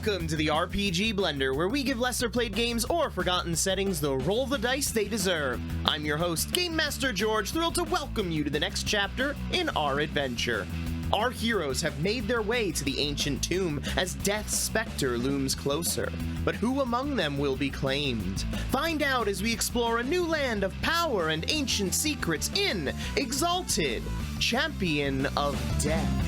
Welcome to the RPG Blender, where we give lesser played games or forgotten settings the roll the dice they deserve. I'm your host, Game Master George, thrilled to welcome you to the next chapter in our adventure. Our heroes have made their way to the ancient tomb as death's specter looms closer. But who among them will be claimed? Find out as we explore a new land of power and ancient secrets in Exalted, Champion of Death.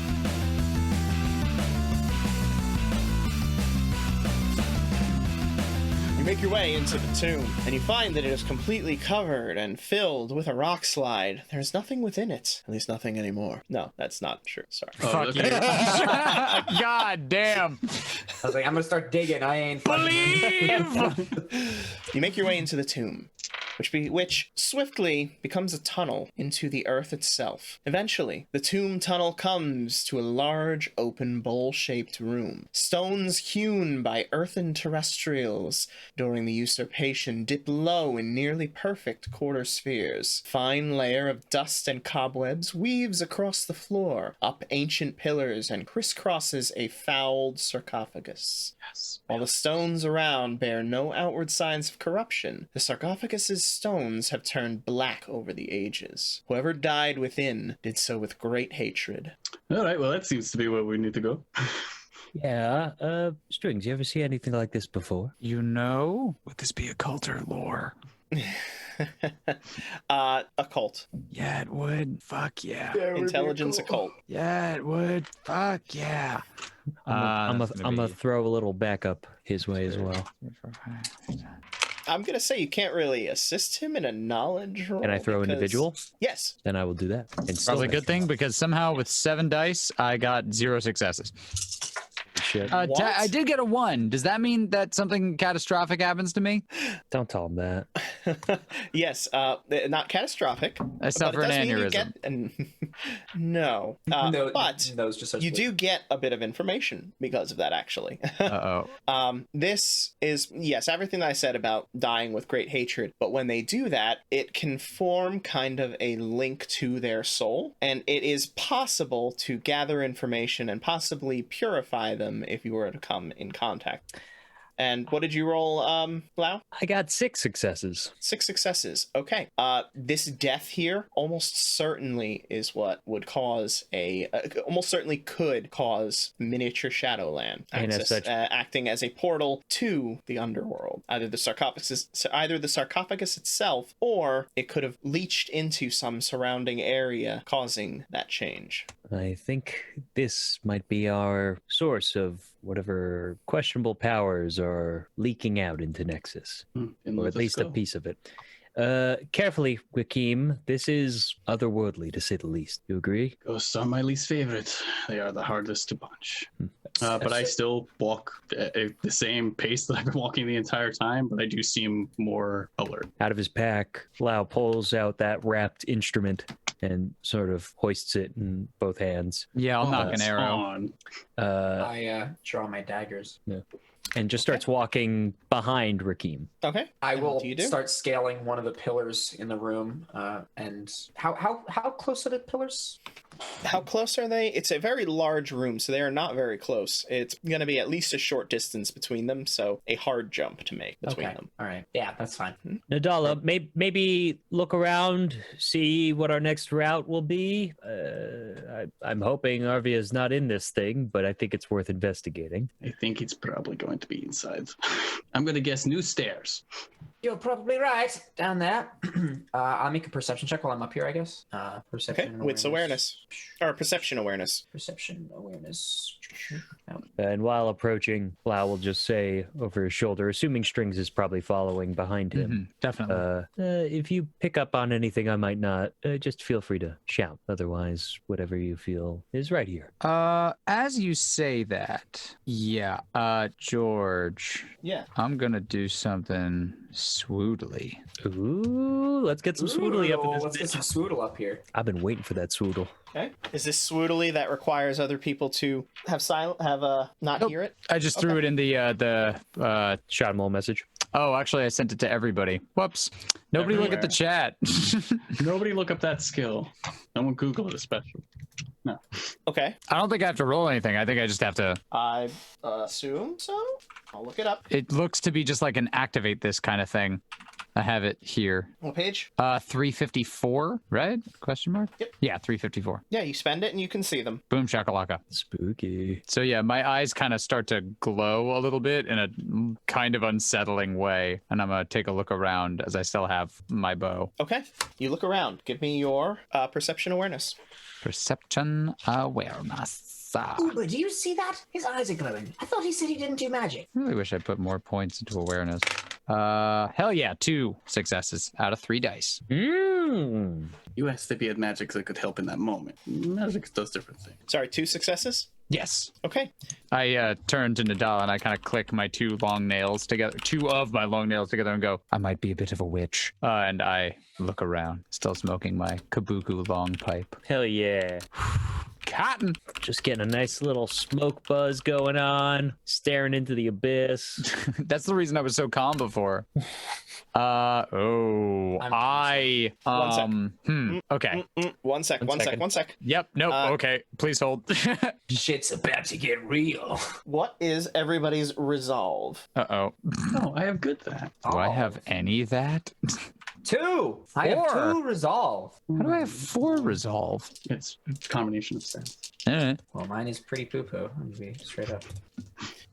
Make your way into the tomb, and you find that it is completely covered and filled with a rock slide. There's nothing within it. At least nothing anymore. No, that's not true. Sorry. Fuck you. God damn. I was like, I'm gonna start digging. I ain't Believe! You make your way into the tomb, which swiftly becomes a tunnel into the earth itself. Eventually, the tomb tunnel comes to a large, open, bowl-shaped room. Stones hewn by earthen terrestrials during the usurpation dip low in nearly perfect quarter spheres. Fine layer of dust and cobwebs weaves across the floor, up ancient pillars, and crisscrosses a fouled sarcophagus. Yes. While the stones around bear no outward signs of corruption, the sarcophagus's stones have turned black over the ages. Whoever died within did so with great hatred. All right, well, that seems to be where we need to go. Yeah, Strings, you ever see anything like this before? You know? Would this be occult or lore? Occult. Yeah, it would. Fuck yeah. Intelligence occult. Yeah, it would. Fuck yeah. I'm gonna throw a little backup his way as well. I'm gonna say you can't really assist him in a knowledge roll. Can I throw individual? Yes. Then I will do that. And Probably a good thing, because somehow with 7 dice, I got 0 successes. Shit. What? I did get a 1. Does that mean that something catastrophic happens to me? Don't tell him that. Yes, not catastrophic. I suffer an aneurysm. No, No, but no, it's just such you do get a bit of information because of that, actually. Uh-oh. This is, yes, everything that I said about dying with great hatred, but when they do that, it can form kind of a link to their soul, and it is possible to gather information and possibly purify them if you were to come in contact. And what did you roll, Lau? I got 6 successes. 6 successes. Okay. This death here almost certainly is what would cause almost certainly could cause miniature Shadowland And as such, acting as a portal to the underworld. Either the sarcophagus itself, or it could have leached into some surrounding area, causing that change. I think this might be our source of whatever questionable powers are leaking out into Nexus, or at least a piece of it. Carefully, Wakim, this is otherworldly to say the least. You agree? Ghosts are my least favorite. They are the hardest to punch. But I still walk at the same pace that I've been walking the entire time, but I do seem more alert. Out of his pack, Lau pulls out that wrapped instrument and sort of hoists it in both hands. Yeah, I'll knock an arrow. On. I draw my daggers. Yeah. And just starts walking behind Rakim. Okay. I And will what do you do? start scaling one of the pillars in the room. And how close are the pillars? How close are they? It's a very large room, so they are not very close. It's going to be at least a short distance between them, so a hard jump to make between them. All right. Yeah, that's fine. Nadala, maybe look around, see what our next route will be. I'm hoping Arvia's not in this thing, but I think it's worth investigating. I think it's probably going to be inside. I'm going to guess new stairs. You're probably right. Down there. I'll make a perception check while I'm up here, I guess. Perception. Okay, wits awareness. Or perception awareness. Perception awareness. And while approaching, Lau will just say over his shoulder, assuming Strings is probably following behind him. Definitely. If you pick up on anything I might not, just feel free to shout. Otherwise, whatever you feel is right here. As you say that, yeah, George. Yeah. I'm gonna do something swoodly. Ooh, let's get some swoodly up in this Let's get some swoodle up here. I've been waiting for that swoodle. Okay. Is this swoodly that requires other people to have not hear it? I just threw it in the Shot him all message. Oh, actually, I sent it to everybody. Whoops. Nobody look at the chat. Nobody look up that skill. No one Google it, especially. No. Okay. I don't think I have to roll anything. I think I just have to. I assume so. I'll look it up. It looks to be just like an activate this kind of thing. I have it here. What page? 354, right? Question mark? Yep. Yeah, 354. Yeah, you spend it and you can see them. Boom shakalaka. Spooky. So yeah, my eyes kind of start to glow a little bit in a kind of unsettling way. And I'm going to take a look around as I still have my bow. Okay. You look around. Give me your perception awareness. Perception awareness. Uber, do you see that? His eyes are glowing. I thought he said he didn't do magic. I really wish I put more points into awareness. Hell yeah, 2 successes out of 3 dice. You asked if he had magic that could help in that moment. Magic does different things. Sorry, 2 successes? Yes. Okay. I turn to Nadal and I kind of click my 2 long nails together, 2 of my long nails together, and go, I might be a bit of a witch. And I look around, still smoking my kabuki long pipe. Hell yeah. Cotton. Just getting a nice little smoke buzz going on, staring into the abyss. That's the reason I was so calm before. Okay. One sec. Yep. Nope. Okay. Please hold. Shit's about to get real. What is everybody's resolve? Uh-oh. No, I have good that. Do I have any of that? 2. I have 2 resolve. How do I have 4 resolve? It's a combination of stats. Well, mine is pretty poo-poo. I'm gonna be straight up.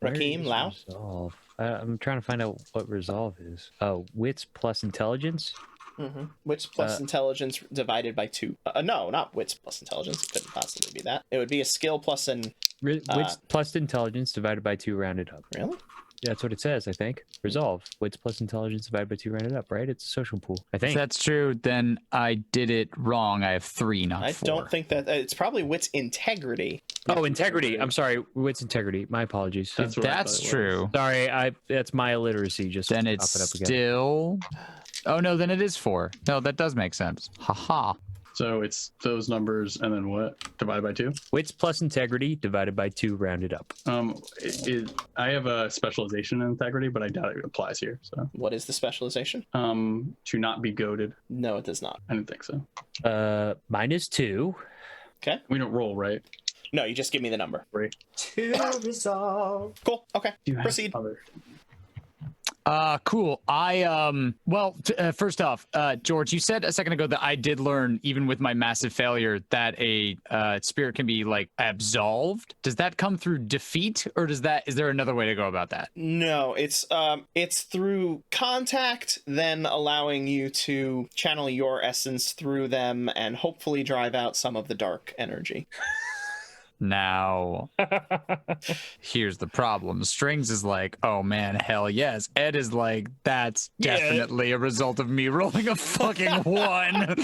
Rakeem, Lau? Resolve. I'm trying to find out what resolve is. Oh, wits plus intelligence. Mm-hmm. Wits plus intelligence divided by 2. No, not wits plus intelligence. It couldn't possibly be that. It would be a skill plus an... Wits plus intelligence divided by 2 rounded up. Really? That's what it says, I think. Resolve. Wits plus intelligence divided by 2 rounded up, right? It's a social pool, I think. If that's true, then I did it wrong. I have 3, not 4. I don't think that... it's probably wits integrity. Oh, integrity. I'm sorry. Wits integrity. My apologies. If that's true, Sorry, that's my illiteracy. Just then to it's pop it up again. still... Oh, no, then it is 4. No, that does make sense. Haha. So it's those numbers and then what? Divided by 2? Wits plus integrity divided by 2 rounded up. I have a specialization in integrity, but I doubt it applies here. So What is the specialization? to not be goaded. No, it does not. I didn't think so. -2. Okay. We don't roll, right? No, you just give me the number. 2 resolve. Cool. Okay. You have Proceed. other- Cool. First off, George, you said a second ago that I did learn, even with my massive failure, that a spirit can be like absolved. Does that come through defeat, or is there another way to go about that? No, it's through contact, then allowing you to channel your essence through them and hopefully drive out some of the dark energy. Now, here's the problem. Strings is like, oh man, hell yes. Ed is like, that's definitely a result of me rolling a fucking 1.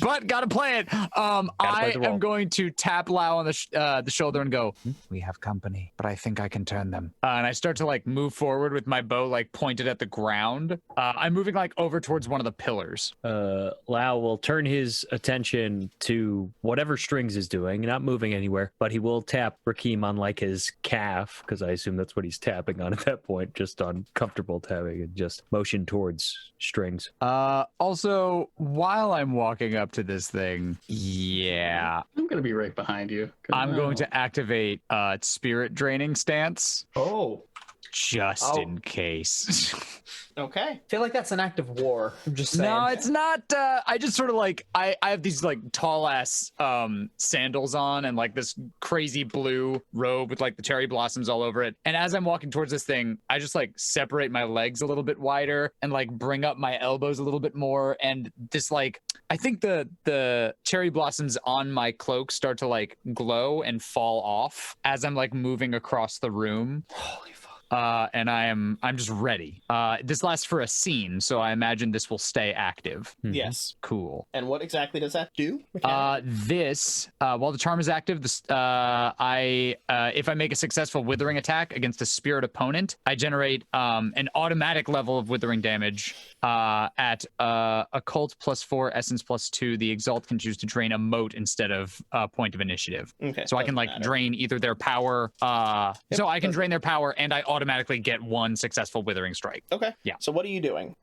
But gotta play it. I am going to tap Lau on the shoulder and go, we have company, but I think I can turn them. And I start to like move forward with my bow like pointed at the ground. I'm moving like over towards one of the pillars. Lau will turn his attention to whatever Strings is doing, not moving anywhere, but he will tap Rakeem on like his calf, because I assume that's what he's tapping on at that point, just on comfortable tapping, and just motion towards Strings. Also, while I'm walking up to this thing, I'm gonna be right behind you. I'm going to activate spirit draining stance. Oh. Just in case. Okay. I feel like that's an act of war. I'm just saying. No, it's not. I just sort of like, I have these like tall ass sandals on and like this crazy blue robe with like the cherry blossoms all over it. And as I'm walking towards this thing, I just like separate my legs a little bit wider and like bring up my elbows a little bit more. And this like, I think the cherry blossoms on my cloak start to like glow and fall off as I'm like moving across the room. Holy fuck. And I'm just ready. This lasts for a scene, so I imagine this will stay active. Yes. Cool. And what exactly does that do? While the charm is active, if I make a successful withering attack against a spirit opponent, I generate an automatic level of withering damage at occult +4, essence +2. The Exalt can choose to drain a mote instead of a point of initiative. Okay. So I can like drain either their power. So I can drain their power, and I automatically get one successful withering strike. Okay. Yeah. So what are you doing?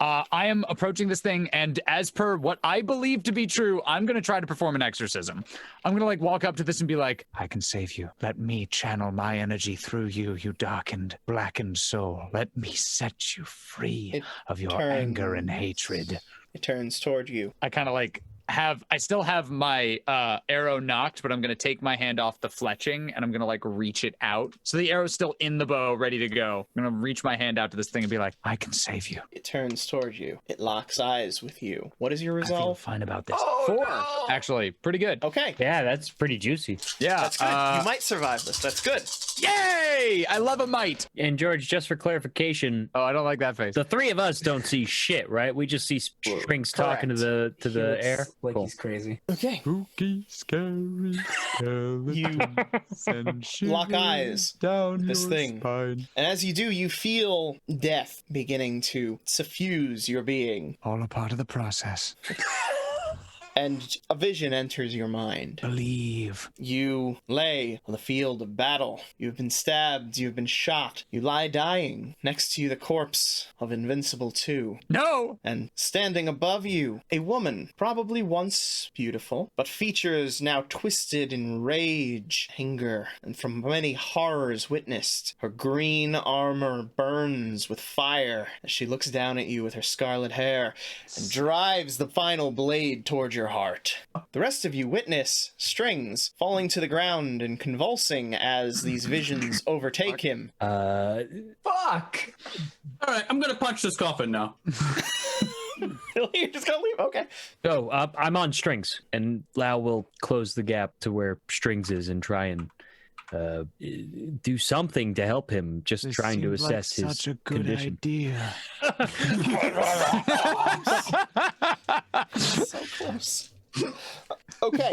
I am approaching this thing, and as per what I believe to be true, I'm going to try to perform an exorcism. I'm going to like walk up to this and be like, I can save you. Let me channel my energy through you, you darkened, blackened soul. Let me set you free of your anger and hatred. It turns toward you. I kind of like I still have my arrow knocked, but I'm going to take my hand off the fletching and I'm going to like reach it out. So the arrow's still in the bow, ready to go. I'm going to reach my hand out to this thing and be like, I can save you. It turns toward you. It locks eyes with you. What is your I feel resolve? fine about this. Oh, 4. no. Actually, pretty good. Okay. Yeah, that's pretty juicy. Yeah. That's good. You might survive this. That's good. Yay! I love a might. And George, just for clarification, Oh, I don't like that face. the three of us don't see shit, right? We just see strings talking to the He looks air. like Cool. he's crazy. Okay. Spooky, scary You lock eyes down this thing. spine. And as you do, you feel death beginning to suffuse your being. All a part of the process. And a vision enters your mind. Believe. You lay on the field of battle. You've been stabbed. You've been shot. You lie dying next to you, the corpse of Invincible 2. No! And standing above you, a woman, probably once beautiful, but features now twisted in rage, anger, and from many horrors witnessed. Her green armor burns with fire as she looks down at you with her scarlet hair and drives the final blade towards your heart. The rest of you witness Strings falling to the ground and convulsing as these visions overtake him. Fuck! All right, I'm gonna punch this coffin now. You're just gonna leave? Okay. Oh, I'm on Strings, and Lau will close the gap to where Strings is and try and do something to help him. Just trying to assess his condition. idea. So close. Okay.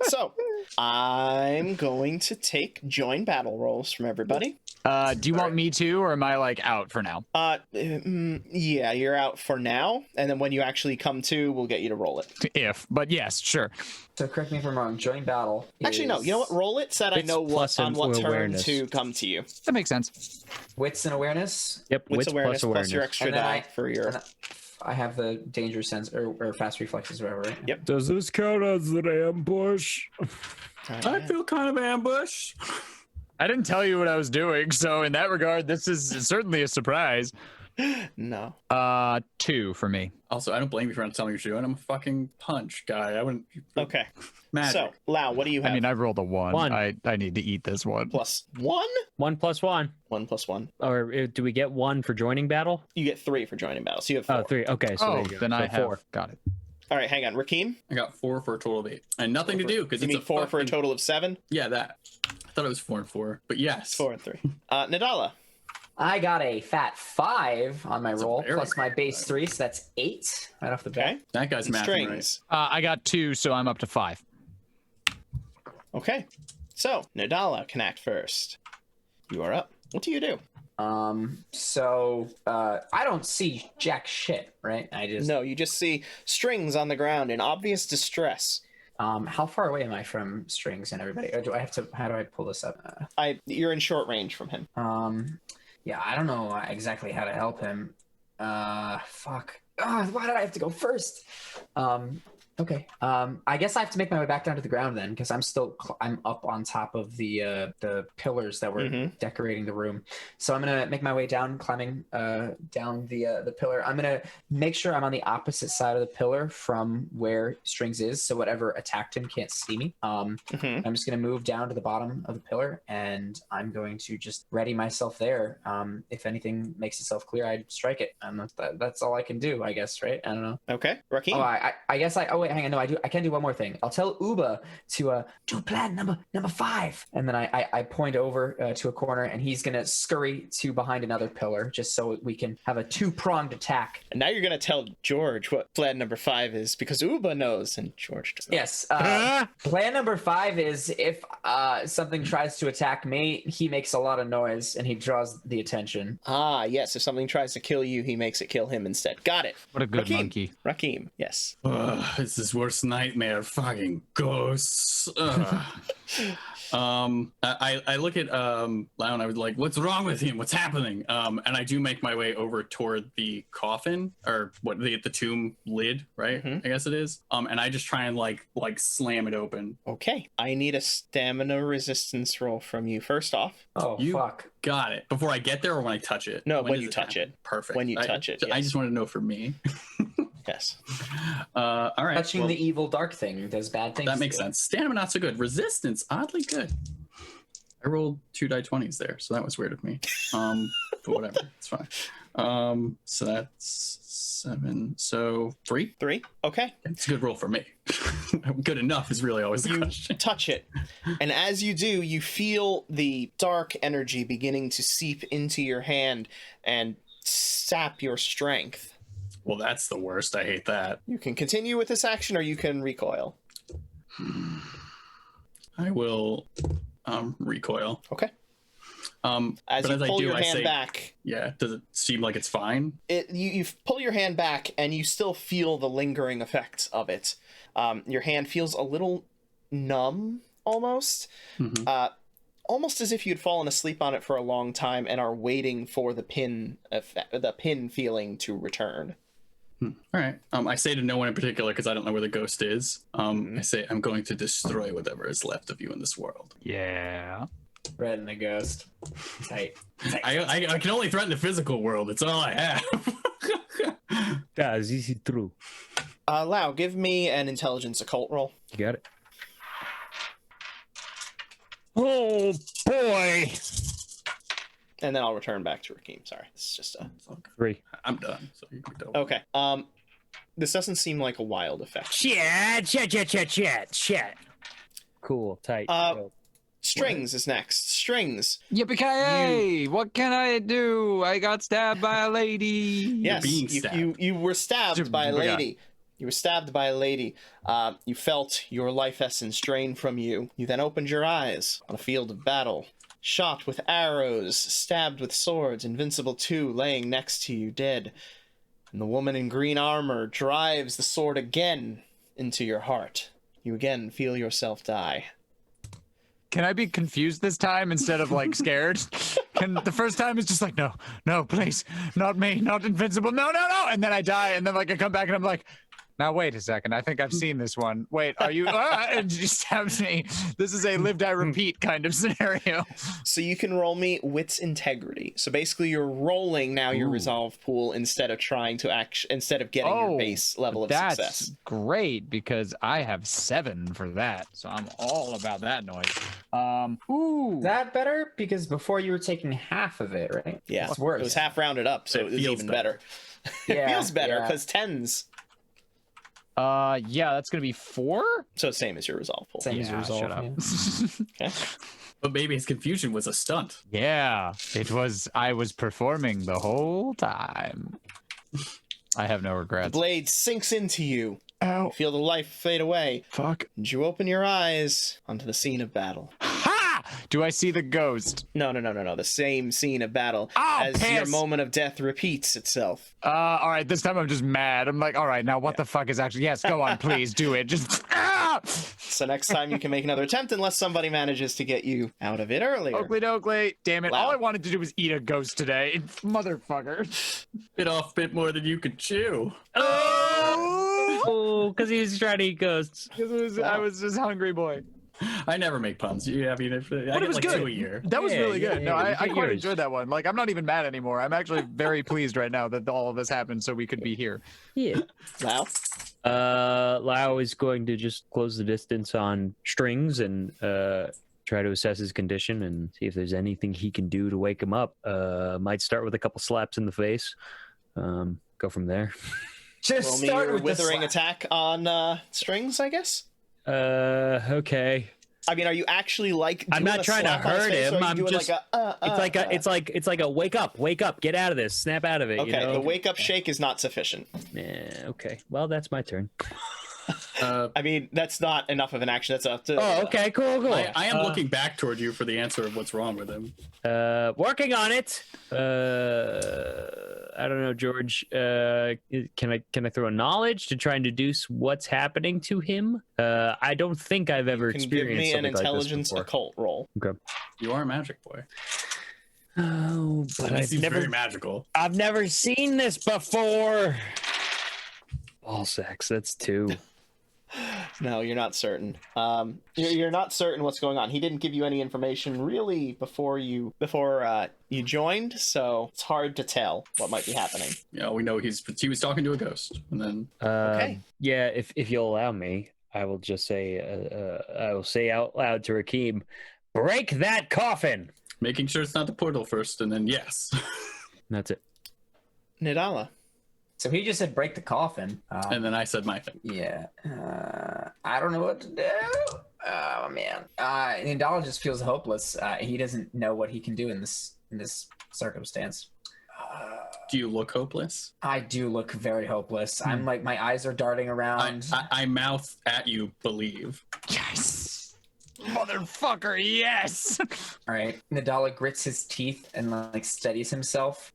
So, I'm going to take join battle rolls from everybody. Do you want me to, or am I like out for now? Yeah, you're out for now, and then when you actually come to, we'll get you to roll it. But yes, sure. So correct me if I'm wrong. Join battle. Actually, no. You know what? Roll it. Said I Wits know plus on what turn awareness. to come to you. That makes sense. Wits and awareness. Yep, Wits awareness plus your extra And then die for your. I have the danger sense or fast reflexes or whatever. Right? Yep. Does this count as an ambush? I feel kind of ambushed. I didn't tell you what I was doing, so in that regard, this is certainly a surprise. No. 2 for me. Also, I don't blame you for not telling me what you're doing. I'm a fucking punch guy. I wouldn't. Okay. Magic. So, Lau, what do you have? I mean, I rolled a 1. One. I need to eat this one. Plus 1? 1 plus 1. 1 plus 1. Or do we get 1 for joining battle? You get 3 for joining battle. So you have 4. Oh, 3. Okay, so there you go. then So I have 4. got it. All right, hang on. Rakeem? I got 4 for a total of 8, and nothing to do because You it's mean 4 for a fucking- total of 7? Yeah, that. I thought it was 4 and 4, but yes. 4 and 3. Nadala? I got a fat 5 on my roll very plus my good base 3, so that's 8 right off the bat. Okay. That guy's And mathing right. Strings. I got 2, so I'm up to 5. Okay. So, Nadala can act first. You are up. What do you do? I don't see jack shit, right? I just No, you just see Strings on the ground in obvious distress. how far away am I from Strings and everybody? Or do I have to how do I pull this up? You're in short range from him. Yeah, I don't know exactly how to help him. Fuck. Why did I have to go first? Okay. I guess I have to make my way back down to the ground then, because I'm up on top of the pillars that were decorating the room. So I'm gonna make my way down, climbing down the pillar. I'm gonna make sure I'm on the opposite side of the pillar from where Strings is, so whatever attacked him can't see me. I'm just gonna move down to the bottom of the pillar, and I'm going to just ready myself there. If anything makes itself clear, I'd strike it. That's all I can do, I guess, right? I don't know. Okay. Rakeem? Oh, I guess hang on. No, I can do one more thing. I'll tell Uba to do plan number 5, and then I point over to a corner, and he's gonna scurry to behind another pillar, just so we can have a 2-pronged attack. And now you're going to tell George what plan number 5 is, because Uba knows and George doesn't. Yes. Plan number 5 is if something tries to attack me, he makes a lot of noise and he draws the attention. Ah, yes. If something tries to kill you, he makes it kill him instead. Got it. What a good Rakeem. monkey. Rakeem, yes. This This is worst nightmare. Fucking ghosts. Ugh. I look at Lau and I was like, "What's wrong with him? What's happening?" And I do make my way over toward the coffin or the tomb lid, right? Mhm. I guess it is. And I just try and like slam it open. Okay, I need a stamina resistance roll from you. First off, Oh, You- fuck. Got it. Before I get there, or when I touch it? No, when does you it touch happen? it. Perfect. When you touch it, I yes. just want to know for me. yes. All right. Touching well, the evil dark thing does bad things. that makes to it. sense. Stamina not so good. Resistance oddly good. I rolled 2 die 20s there, so that was weird of me. But whatever, it's fine. So that's 7. So 3. 3. Okay. It's a good roll for me. Good enough is really always the You question. touch it, and as you do, you feel the dark energy beginning to seep into your hand and sap your strength. Well, that's the worst. I hate that. You can continue with this action, or you can recoil. I will recoil. Okay. As but you as I pull do, your I hand say, back, yeah. Does it seem like it's fine? you pull your hand back, and you still feel the lingering effects of it. Your hand feels a little numb, almost. Mhm. Almost as if you'd fallen asleep on it for a long time and are waiting for the pin feeling to return. All right. I say to no one in particular because I don't know where the ghost is. I say I'm going to destroy whatever is left of you in this world. Yeah. Red and the ghost. Tight. I can only threaten the physical world. It's all I have. That's easy true. Lau, give me an intelligence occult roll. You got it. Oh boy. And then I'll return back to Rakeem. Sorry, this is just a... 3. I'm done. So you can go. Okay. This doesn't seem like a wild effect. Shit. Cool. Tight. Dope. Strings is next. Strings. Yippee-ki-yay! What can I do? I got stabbed by a lady. Yes, being you stabbed. were stabbed by a Forgot. lady. You were stabbed by a lady. You felt your life essence drain from you. You then opened your eyes on a field of battle. Shot with arrows, stabbed with swords, Invincible 2 laying next to you, dead. And the woman in green armor drives the sword again into your heart. You again feel yourself die. Can I be confused this time instead of like scared? Can the first time is just like, no, please, not me, not invincible, no, and then I die, and then like I come back and I'm like, now wait a second, I think I've seen this one. Wait, are you? And she stabs me. This is a live die repeat kind of scenario. So you can roll me Wits Integrity. So basically, you're rolling now your resolve pool instead of trying to instead of getting your base level of that's success. great because I have 7 for that, so I'm all about that noise. Ooh, Is that better? Because before you were taking half of it, right? Yeah, It's worse. it was half rounded up, so It it was feels even better. better. It feels better yeah. because 10s. yeah, that's gonna be 4. So same as your resolve pool. Same as Yeah, resolve. shut up. yeah. Okay. But maybe his confusion was a stunt. Yeah, it was. I was performing the whole time. I have no The regrets. blade sinks into you. Ow! You feel the life fade away, Fuck! and you open your eyes onto the scene of battle. Ha! Do I see the ghost? No. The same scene of battle Oh, as your piss! moment of death repeats itself. All right. This time I'm just mad. I'm like, all right, now what the fuck is actually? Yes, go on, please do it. Just. Ah! So next time you can make another attempt unless somebody manages to get you out of it earlier. Oakley dokley. Damn it! Wow. All I wanted to do was eat a ghost today, motherfucker. Bit off a bit more than you could chew. Oh, because he was trying to eat ghosts. I was just hungry boy. I never make puns. You have I But get it was like good. 2 a year. That was Yeah, really good. yeah, No, yeah, I get quite yours. enjoyed that one. Like, I'm not even mad anymore. I'm actually very pleased right now that all of this happened so we could be here. Yeah. Wow. Lau is going to just close the distance on Strings and try to assess his condition and see if there's anything he can do to wake him up. Might start with a couple slaps in the face. Go from there. Just Roll me start your with the withering slap. attack on Strings, I guess. Okay. I mean, are you actually like? I'm doing not a trying to slap on his hurt face, him, or are you I'm doing just- like a, It's like a wake up, get out of this, snap out of it. Okay, you know? the wake up shake is not sufficient. Yeah, okay. Well, that's my turn. I mean, that's not enough of an action. That's up to. Oh, okay, cool. I am looking back toward you for the answer of what's wrong with him. Working on it. I don't know, George. Can I throw a knowledge to try and deduce what's happening to him? I don't think I've ever You can give experienced me an something like this intelligence before. occult roll. Okay. You are a magic boy. Oh, but It seems very magical. I've never seen this before. Ball sacks. That's 2. No, you're not certain. You're not certain what's going on. He didn't give you any information really before you joined, so it's hard to tell what might be happening. Yeah, we know he was talking to a ghost, and then Okay. Yeah, if you'll allow me, I will just say I will say out loud to Rakeem, break that coffin. making sure it's not the portal first, and then yes. That's it. Nidala. So he just said break the coffin. And then I said my thing. Yeah. I don't know what to do. Oh man. Nidala just feels hopeless. He doesn't know what he can do in this circumstance. Do you look hopeless? I do look very hopeless. I'm like, my eyes are darting around. I mouth at you, believe. Yes, motherfucker, yes. All right. Nidala grits his teeth and like steadies himself.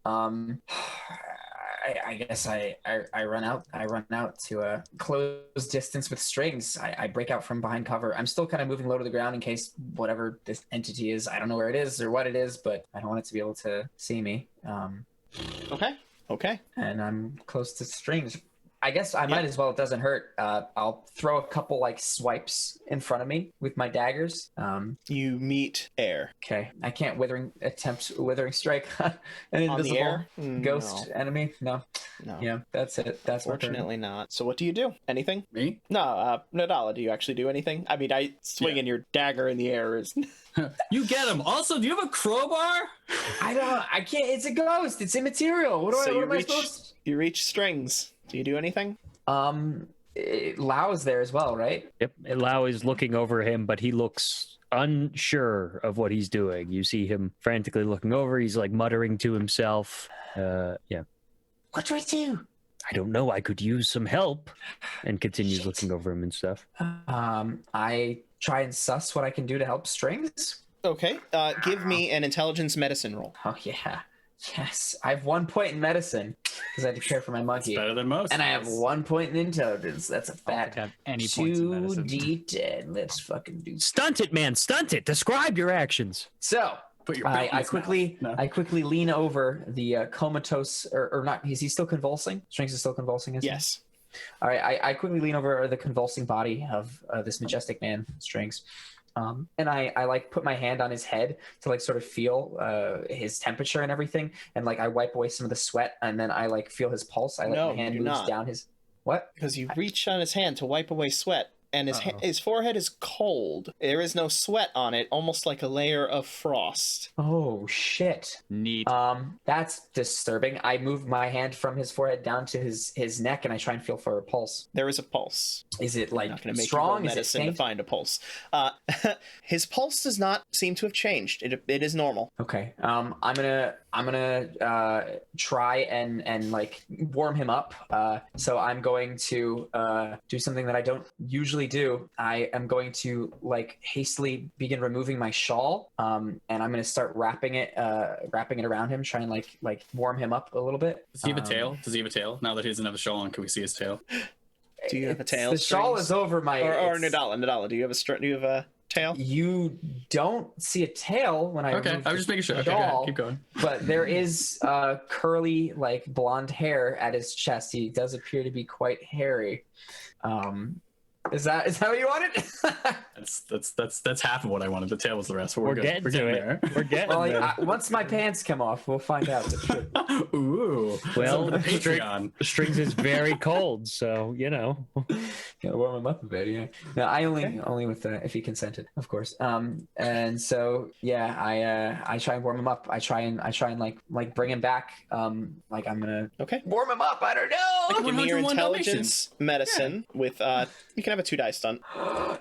I guess I run out. I run out to a close distance with strings. I break out from behind cover. I'm still kind of moving low to the ground in case whatever this entity is. I don't know where it is or what it is, but I don't want it to be able to see me. Okay. And I'm close to strings. I guess I might as well. It doesn't hurt. I'll throw a couple like swipes in front of me with my daggers. You meet air. Okay. I can't attempt withering strike on an invisible air? ghost enemy. No. No. Yeah, that's it. That's my turn. Fortunately not. So what do you do? Anything? Me? No, Nidala, do you actually do anything? I mean, swinging your dagger in the air is... You get him. Also, do you have a crowbar? I can't. It's a ghost. It's immaterial. What am I supposed to... You reach strings. Do you do anything? Lau's there as well, right? Yep. Lau is looking over him, but he looks unsure of what he's doing. You see him frantically looking over. He's like muttering to himself. Yeah. What do I do? I don't know. I could use some help. And continues looking over him and stuff. I try and suss what I can do to help strings. Okay. Give me an intelligence medicine roll. Oh yeah. Yes. I have 1 point in medicine because I had to care for my monkey. It's better than most. And I have 1 point in intelligence. That's a I don't fact. have any points in medicine. 2d10. Let's fucking do. Stunt it, man. Stunt it. Describe your actions. So Put your belt in I his quickly mouth. No. I quickly lean over the comatose or not. Is he still convulsing? Strings is still convulsing. Isn't he? Yes. All right. I quickly lean over the convulsing body of this majestic man, Strings. And I like put my hand on his head to like sort of feel his temperature and everything. And like I wipe away some of the sweat and then I like feel his pulse. I let No, my hand you do moves not. down his what? Because you reach on his hand to wipe away sweat, and his forehead is cold. There is no sweat on it, almost like a layer of frost. Oh shit. Neat. That's disturbing. I move my hand from his forehead down to his neck and I try and feel for a pulse. There is a pulse. Is it I'm like not going to make strong? you roll Is it medicine to faint? find a pulse. His pulse does not seem to have changed. It is normal. Okay. I'm gonna try and like warm him up. So I'm going to do something that I don't usually do. I am going to like hastily begin removing my shawl. And I'm gonna start wrapping it around him, try and like warm him up a little bit. Does he have a tail? Does he have a tail? Now that he doesn't have a shawl on, can we see his tail? Do you have a tail? The shawl Strings? is over my. Or it's- Nidala, do you have a tail? You don't see a tail when I. Okay, remove I was just making sure. the Okay, go ahead. shawl. Keep going. But there is curly, like blonde hair at his chest. He does appear to be quite hairy. Is that what you wanted? That's half of what I wanted. The tail was the rest. But We're good. getting We're to getting it. there. We're getting Well, there. once my pants come off, we'll find out. Ooh. Well, the Patreon. Strings is very cold, so you know. Gotta warm him up a bit, yeah. No, I only with if he consented, of course. And so yeah, I try and warm him up. I try and like bring him back. Like I'm gonna warm him up. I don't know. Give me your 101 intelligence medicine with you can have a 2 dice stunt.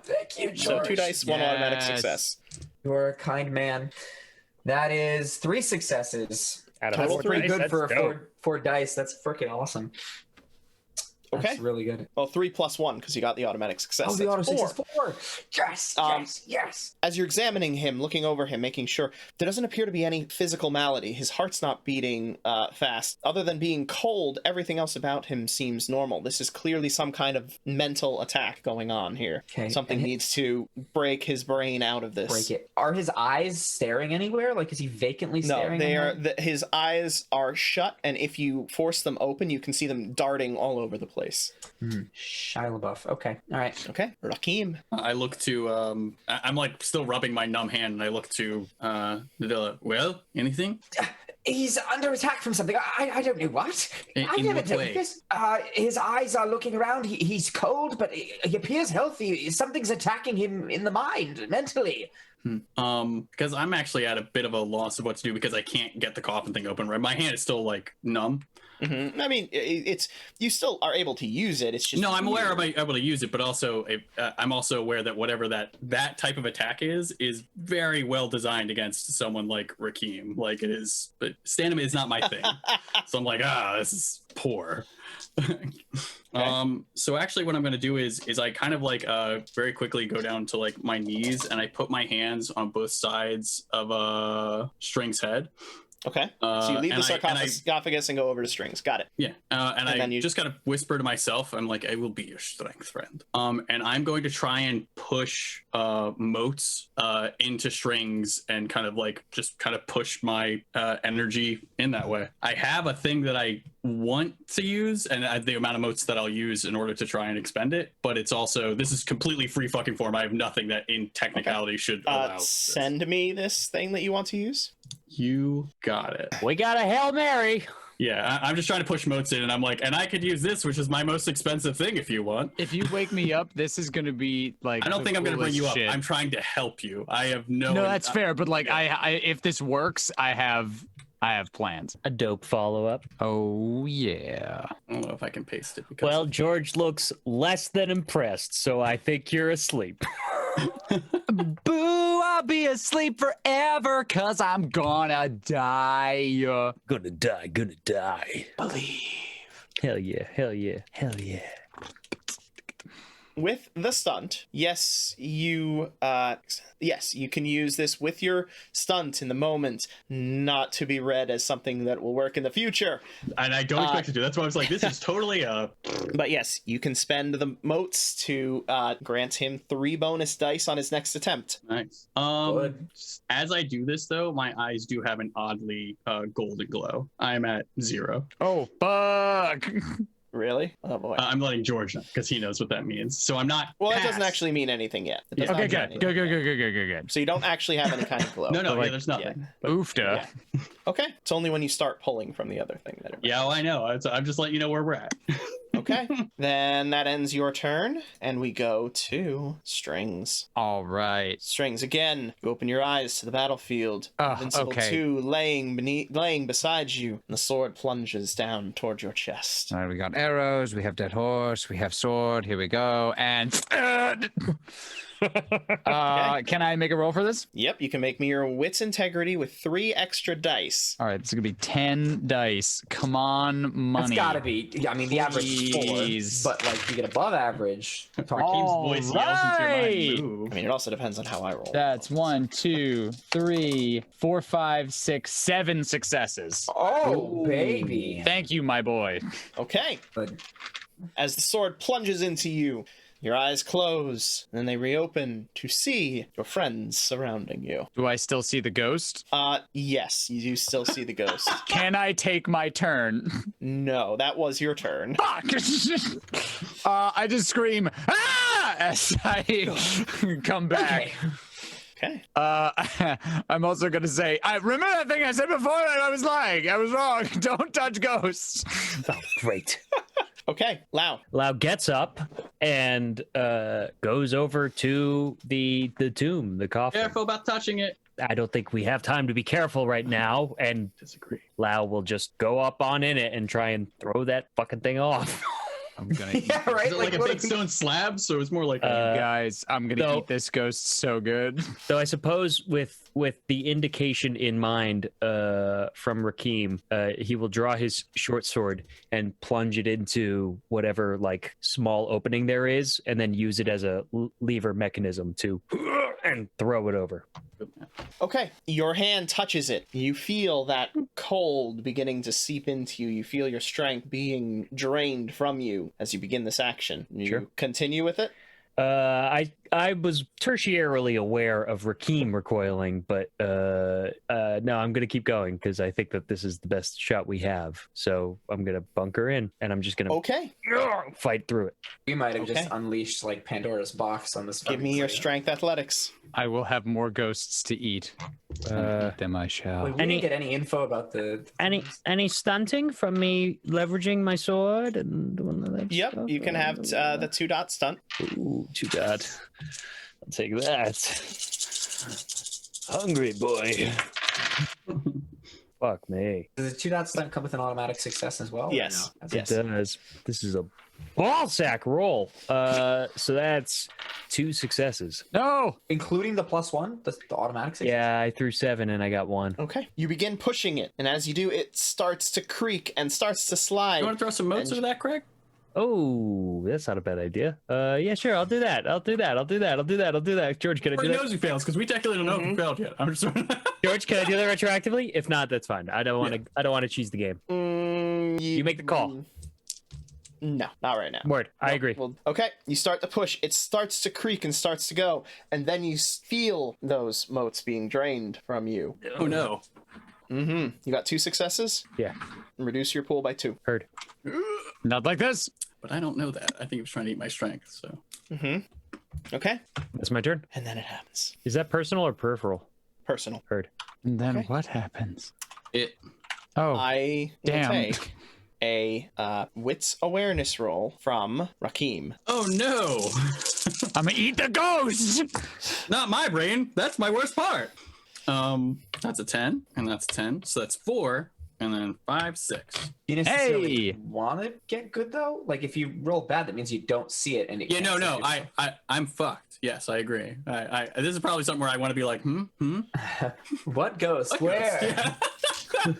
Thank you, George. So 2 dice, 1 automatic Yes. success. You're a kind man. That is 3 successes. Out of Total four three. dice, Pretty good that's for dope. four dice. That's freaking awesome. Okay. That's really good. Well, 3 plus 1 because you got the automatic success. Oh, the That's auto 4. 6 is 4. Yes, yes. As you're examining him, looking over him, making sure, there doesn't appear to be any physical malady. His heart's not beating fast. Other than being cold, everything else about him seems normal. This is clearly some kind of mental attack going on here. Okay. Something needs to break his brain out of this. Break it. Are his eyes staring anywhere? Like, is he vacantly staring? No, they are. His eyes are shut, and if you force them open, you can see them darting all over the place. Shia LaBeouf. Okay. All right. Okay, Rakim. I look to I'm like still rubbing my numb hand, and I look to Nadilla. Well, anything? He's under attack from something. I don't know what. In I never what did way? this. His eyes are looking around. He's cold, but he appears healthy. Something's attacking him in the mind, mentally. Because I'm actually at a bit of a loss of what to do because I can't get the coffin thing open. Right, my hand is still like numb. Mm-hmm. I mean, it's you still are able to use it. It's just No, I'm aware weird. I'm able to use it, but also I'm also aware that whatever that type of attack is very well designed against someone like Rakim. Like it is, but stamina is not my thing. So I'm like, this is poor. So actually what I'm going to do is I kind of like very quickly go down to like my knees and I put my hands on both sides of String's head. Okay. So you leave the and sarcophagus and go over to Strings. Got it. Yeah. And then I you just kind of whisper to myself, I'm like, I will be your strength friend. And I'm going to try and push motes into Strings and kind of like just kind of push my energy in that way. I have a thing that I want to use and the amount of motes that I'll use in order to try and expend it, but it's also, this is completely free fucking form. I have nothing that in technicality should allow send me this thing that you want to use. You got it. We got a Hail Mary. Yeah, I'm just trying to push motes in, and I'm like, and I could use this, which is my most expensive thing if you want. If you wake me up, this is going to be like. I don't think I'm going to bring you up. shit. I'm trying to help you. I have no. No, that's fair, but like, I if this works, I have plans. A dope follow-up. Oh yeah. I don't know if I can paste it. Because Well, George looks less than impressed, so I think you're asleep. Boo! I'll be asleep forever, cause I'm gonna die. Gonna die. Believe. Hell yeah, hell yeah, hell yeah. With the stunt, yes, you can use this with your stunt in the moment, not to be read as something that will work in the future. and I don't expect it to. That's why I was like, this is totally But yes, you can spend the motes to grant him 3 bonus dice on his next attempt. nice. Good. As I do this though, my eyes do have an oddly golden glow. I'm at 0. Oh fuck! Really? Oh boy. I'm letting George know because he knows what that means. So I'm not. Well, it doesn't past. actually mean anything yet. It does Okay, not mean good, anything. good. So you don't actually have any kind of glow. No, like, there's nothing. Oofda. Yeah. Okay. It's only when you start pulling from the other thing that it Yeah, well, I know. I'm just letting you know where we're at. Okay. Then that ends your turn, and we go to Strings. All right. Strings, again, you open your eyes to the battlefield. Invincible okay. 2 laying beside you, and the sword plunges down toward your chest. All right, we got arrows, we have dead horse, we have sword. Here we go, and can I make a roll for this? Yep, you can make me your wit's integrity with 3 extra dice. All right, this is gonna be 10 dice. Come on, money. That's gotta be. I mean, the average is Please. 4, but like you get above average. Rakim's voice yells into your right. mind. Move. I mean, it also depends on how I roll. That's 1, 2, 3, 4, 5, 6, 7 successes. Oh, baby. Thank you, my boy. Okay. Good. As the sword plunges into you, your eyes close, and then they reopen to see your friends surrounding you. Do I still see the ghost? Yes, you do still see the ghost. Can I take my turn? No, that was your turn. Fuck! I just scream, ah! As I come back. Okay. I'm also gonna say, I remember that thing I said before that I was lying. I was wrong. Don't touch ghosts. Oh, great. Okay, Lau. Lau gets up and goes over to the tomb, the coffin. Careful about touching it. I don't think we have time to be careful right now, and Disagree. Lau will just go up on in it and try and throw that fucking thing off. I'm gonna eat Yeah, right. Is it like a what big if we- stone slab? So it's more like you guys. I'm gonna So- eat this ghost so good. So I suppose with the indication in mind from Rakim, he will draw his short sword and plunge it into whatever like small opening there is, and then use it as a lever mechanism to and throw it over. Okay, your hand touches it. You feel that cold beginning to seep into you. You feel your strength being drained from you as you begin this action. You Sure. continue with it? I was tertiarily aware of Rakim recoiling, but no, I'm gonna keep going because I think that this is the best shot we have. So I'm gonna bunker in, and I'm just gonna Okay, fight through it. We might have just Okay. unleashed like Pandora's box on this. give me your strength athletics. I will have more ghosts to eat. Eat them I shall. Wait, we Any- didn't get any info about the. Any stunting from me leveraging my sword and doing all that Yep, stuff? you can have the 2-dot stunt. Ooh, 2-dot. I'll take that. Hungry boy. Fuck me. Does the 2-dot stunt come with an automatic success as well? or Yes. no? Yes. It does. This is a ball sack roll. So that's 2 successes. No. Including the +1, the automatic success. Yeah, I threw 7 and I got 1. Okay, you begin pushing it, and as you do, it starts to creak and starts to slide. You want to throw some motes And- into that, Craig? Oh, that's not a bad idea. Yeah, sure. I'll do that. George, can I do Everybody that? knows he fails because we technically don't know if he failed yet. I'm just. George, can I do that retroactively? If not, that's fine. I don't want to. I don't want to cheese the game. You make the call. No, not right now. Word. I Nope. agree. Well, okay, you start to push. It starts to creak and starts to go, and then you feel those motes being drained from you. Oh no. Mm-hmm. You got 2 successes. Yeah. Reduce your pool by 2. Heard. Not like this. But I don't know that. I think he was trying to eat my strength. So Mm-hmm. Okay, That's my turn. and then it happens. Is that personal or peripheral? Personal. Heard. And then Okay. what happens? it. Oh, I will damn. take a wits awareness roll from Rakim. Oh no. I'm gonna eat the ghost. Not my brain. That's my worst part. That's a 10, and that's 10. So that's 4, and then 5, 6. You necessarily Hey! want to get good though. Like if you roll bad, that means you don't see it, and it Yeah, can't no. save yourself. I'm fucked. Yes, I agree. I this is probably something where I want to be like, What ghost? What Where? ghost? Yeah.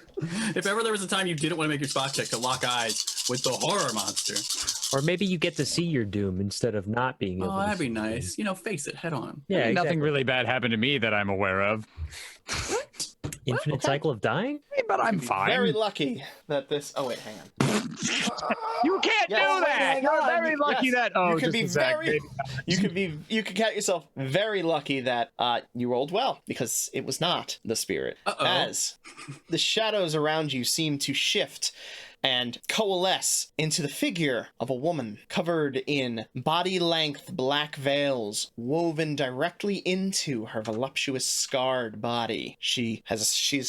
If ever there was a time you didn't want to make your spot check to lock eyes with the horror monster, Or maybe you get to see your doom instead of not being able oh, to that'd be see nice. You know, face it head on. it. Yeah, Nothing exactly. really bad happened to me that I'm aware of. Infinite cycle of dying? But I'm fine. Very lucky that this. Oh wait, hang on. You can't Yes. do that. Hang You're on. very lucky Yes. that. Oh, You could just be a sec, very- baby. You could count yourself very lucky that you rolled well because it was not the spirit. Uh-oh. As the shadows around you seem to shift and coalesce into the figure of a woman covered in body-length black veils woven directly into her voluptuous scarred body. She's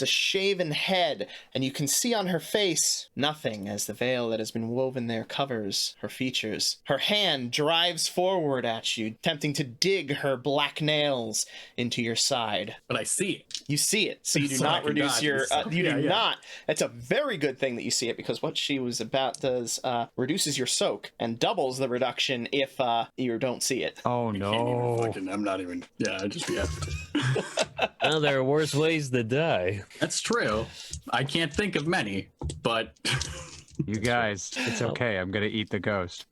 a shaven head, and you can see on her face nothing as the veil that has been woven there covers her features. Her hand drives forward at you, attempting to dig her black nails into your side. But I see it. You see it, so you do So I not can reduce dodge your. this. You Yeah, do yeah. not. It's a very good thing that you see it because what she was about does reduces your soak and doubles the reduction if you don't see it. Oh Can't even no. fucking, I'm not even. Yeah, I just yeah. Well, there are worse ways to die. That's true. I can't think of many, but You guys, it's okay. I'm gonna eat the ghost.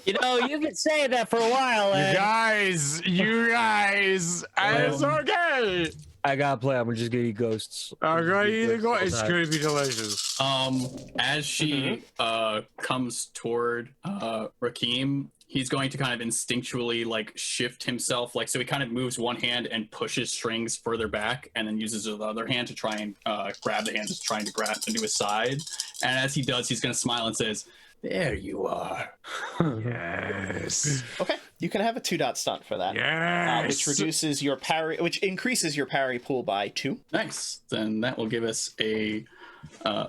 You know, you've been saying that for a while, You and guys, it's okay. I gotta play. I'm just gonna eat ghosts. I'm gonna eat the ghost. It's Okay. gonna be delicious. as she comes toward Rakim, he's going to kind of instinctually like shift himself, like so he kind of moves one hand and pushes strings further back, and then uses the other hand to try and grab the hand that's trying to grasp into his side. And as he does, he's going to smile and says, "There you are." Yes. Okay, you can have a 2-dot stunt for that. Yes. Which reduces your parry, which increases your parry pool by 2. Nice. Then that will give us a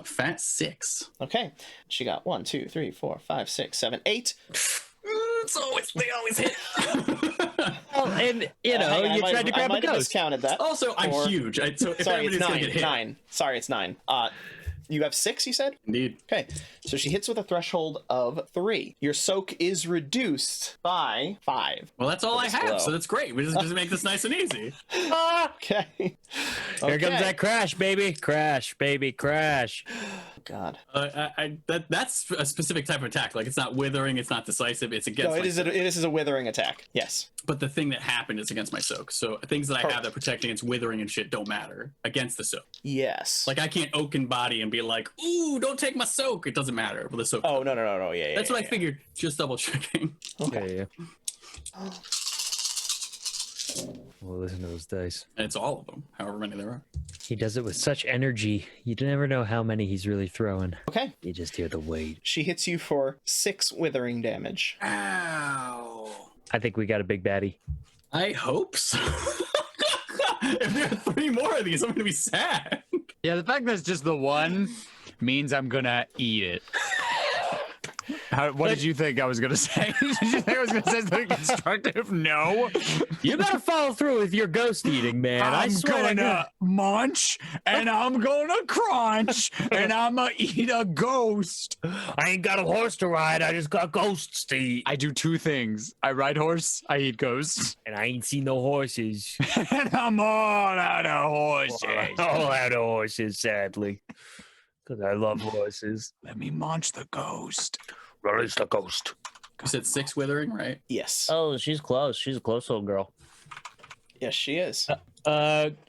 fat 6. Okay, she got 1, 2, 3, 4, 5, 6, 7, 8. They always hit. Well, and you know, Hang on, you tried to I grab a might have ghost. miscounted that. Also, I'm Or- huge. So if Sorry, everybody's it's gonna 9. get hit, 9. Sorry, it's 9. You have 6, you said? Indeed. Okay, so she hits with a threshold of 3. Your soak is reduced by 5. Well, that's all I this have, blow. so that's great. We just make this nice and easy. Okay. Here comes that crash, baby. Crash, baby, crash. God. That's a specific type of attack. Like, it's not withering, it's not decisive, it's against No, my soak. it is a withering attack. Yes. But the thing that happened is against my soak. So things that I have that protect against withering and shit don't matter against the soak. Yes. Like, I can't oaken body and be like, ooh, don't take my soak. It doesn't matter. Well, the soak. Oh, no. Yeah. That's what I figured. Just double checking. Okay. Yeah. Well, listen to those dice. And it's all of them, however many there are. He does it with such energy. You never know how many he's really throwing. Okay. You just hear the weight. She hits you for 6 withering damage. Ow. I think we got a big baddie. I hope so. If there are 3 more of these, I'm going to be sad. Yeah, the fact that it's just the one means I'm gonna eat it. What did you think I was gonna say? Did you think I was gonna say something constructive? No. You better follow through with your ghost eating, man. I I'm swear to gonna God. munch, and I'm gonna crunch, and I'm gonna eat a ghost. I ain't got a horse to ride. I just got ghosts to eat. I do 2 things. I ride horse, I eat ghosts. And I ain't seen no horses. And I'm all out of horses. All out of horses, sadly. Because I love horses. Let me munch the ghost. Release the ghost. You said 6 withering, right? Yes. Oh, she's close. She's a close old girl. Yes, she is.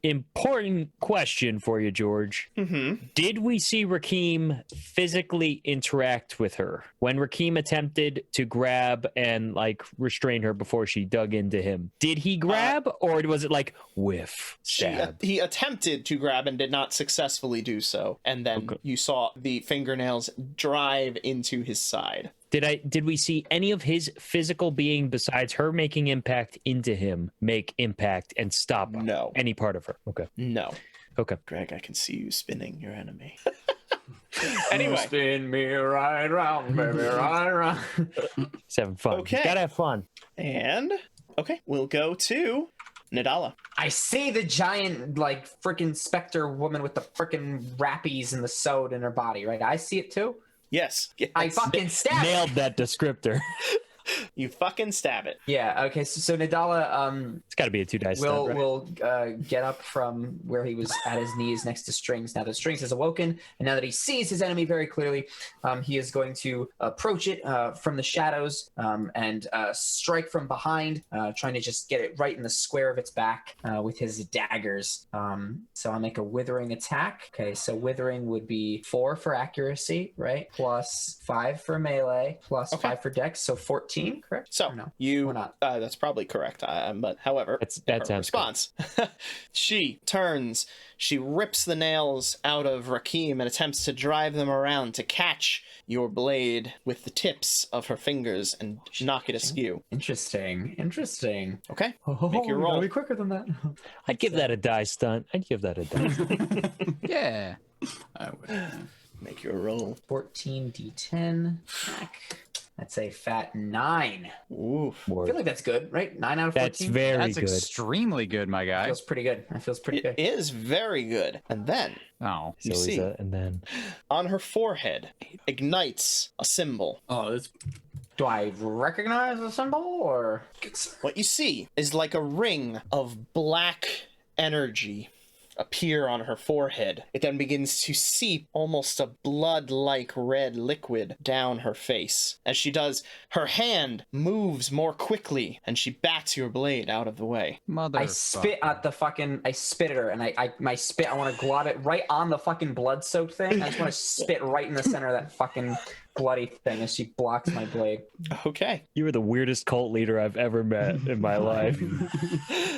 Important question for you, George. Mm-hmm. Did we see Rakeem physically interact with her when Rakeem attempted to grab and like restrain her before she dug into him? Did he grab or was it like whiff stab? He attempted to grab and did not successfully do so. And then you saw the fingernails drive into his side. Did we see any of his physical being besides her making impact into him make impact and stop No. any part of her? Okay. No. Okay. Greg, I can see you spinning your enemy. Anyway. Spin me right round, baby, right round. He's having fun. Okay. He's gotta have fun. And, okay, we'll go to Nadala. I see the giant, like, freaking specter woman with the freaking wrappies and the sewed in her body, right? I see it too. Yes. I fucking stab it. Nailed that descriptor. You fucking stab it. Yeah. Okay. So Nadala, It's got to be a 2 dice. will stab, right? will get up from where he was at his knees next to Strings. Now that Strings has awoken, and now that he sees his enemy very clearly, he is going to approach it from the shadows and strike from behind, trying to just get it right in the square of its back with his daggers. So I'll make a withering attack. Okay, so withering would be 4 for accuracy, right? Plus 5 for melee, plus 5 for dex, so 14. Correct? So Or no? you, Or not? that's probably correct. But however, That her sounds response. She turns, she rips the nails out of Rakeem and attempts to drive them around to catch your blade with the tips of her fingers and knock it askew. Interesting. Okay, make your roll. Be quicker than that. I'd give that a die stunt. I'd give that a die. Yeah. I would. Make your roll. 14d10. That's a fat 9. Ooh. I feel like that's good, right? 9 out of 14. That's very That's good. extremely good, my guy. Feels pretty good. That feels pretty It good. is very good. And then Oh. you So see and then on her forehead ignites a symbol. Oh, that's Do I recognize the symbol or? What you see is like a ring of black energy appear on her forehead. It then begins to seep almost a blood-like red liquid down her face. As she does, her hand moves more quickly and she bats your blade out of the way. Mother. I spit at her, and my spit, I want to glot it right on the fucking blood-soaked thing. I just want to spit right in the center of that fucking bloody thing as she blocks my blade. Okay. you were the weirdest cult leader I've ever met in my life.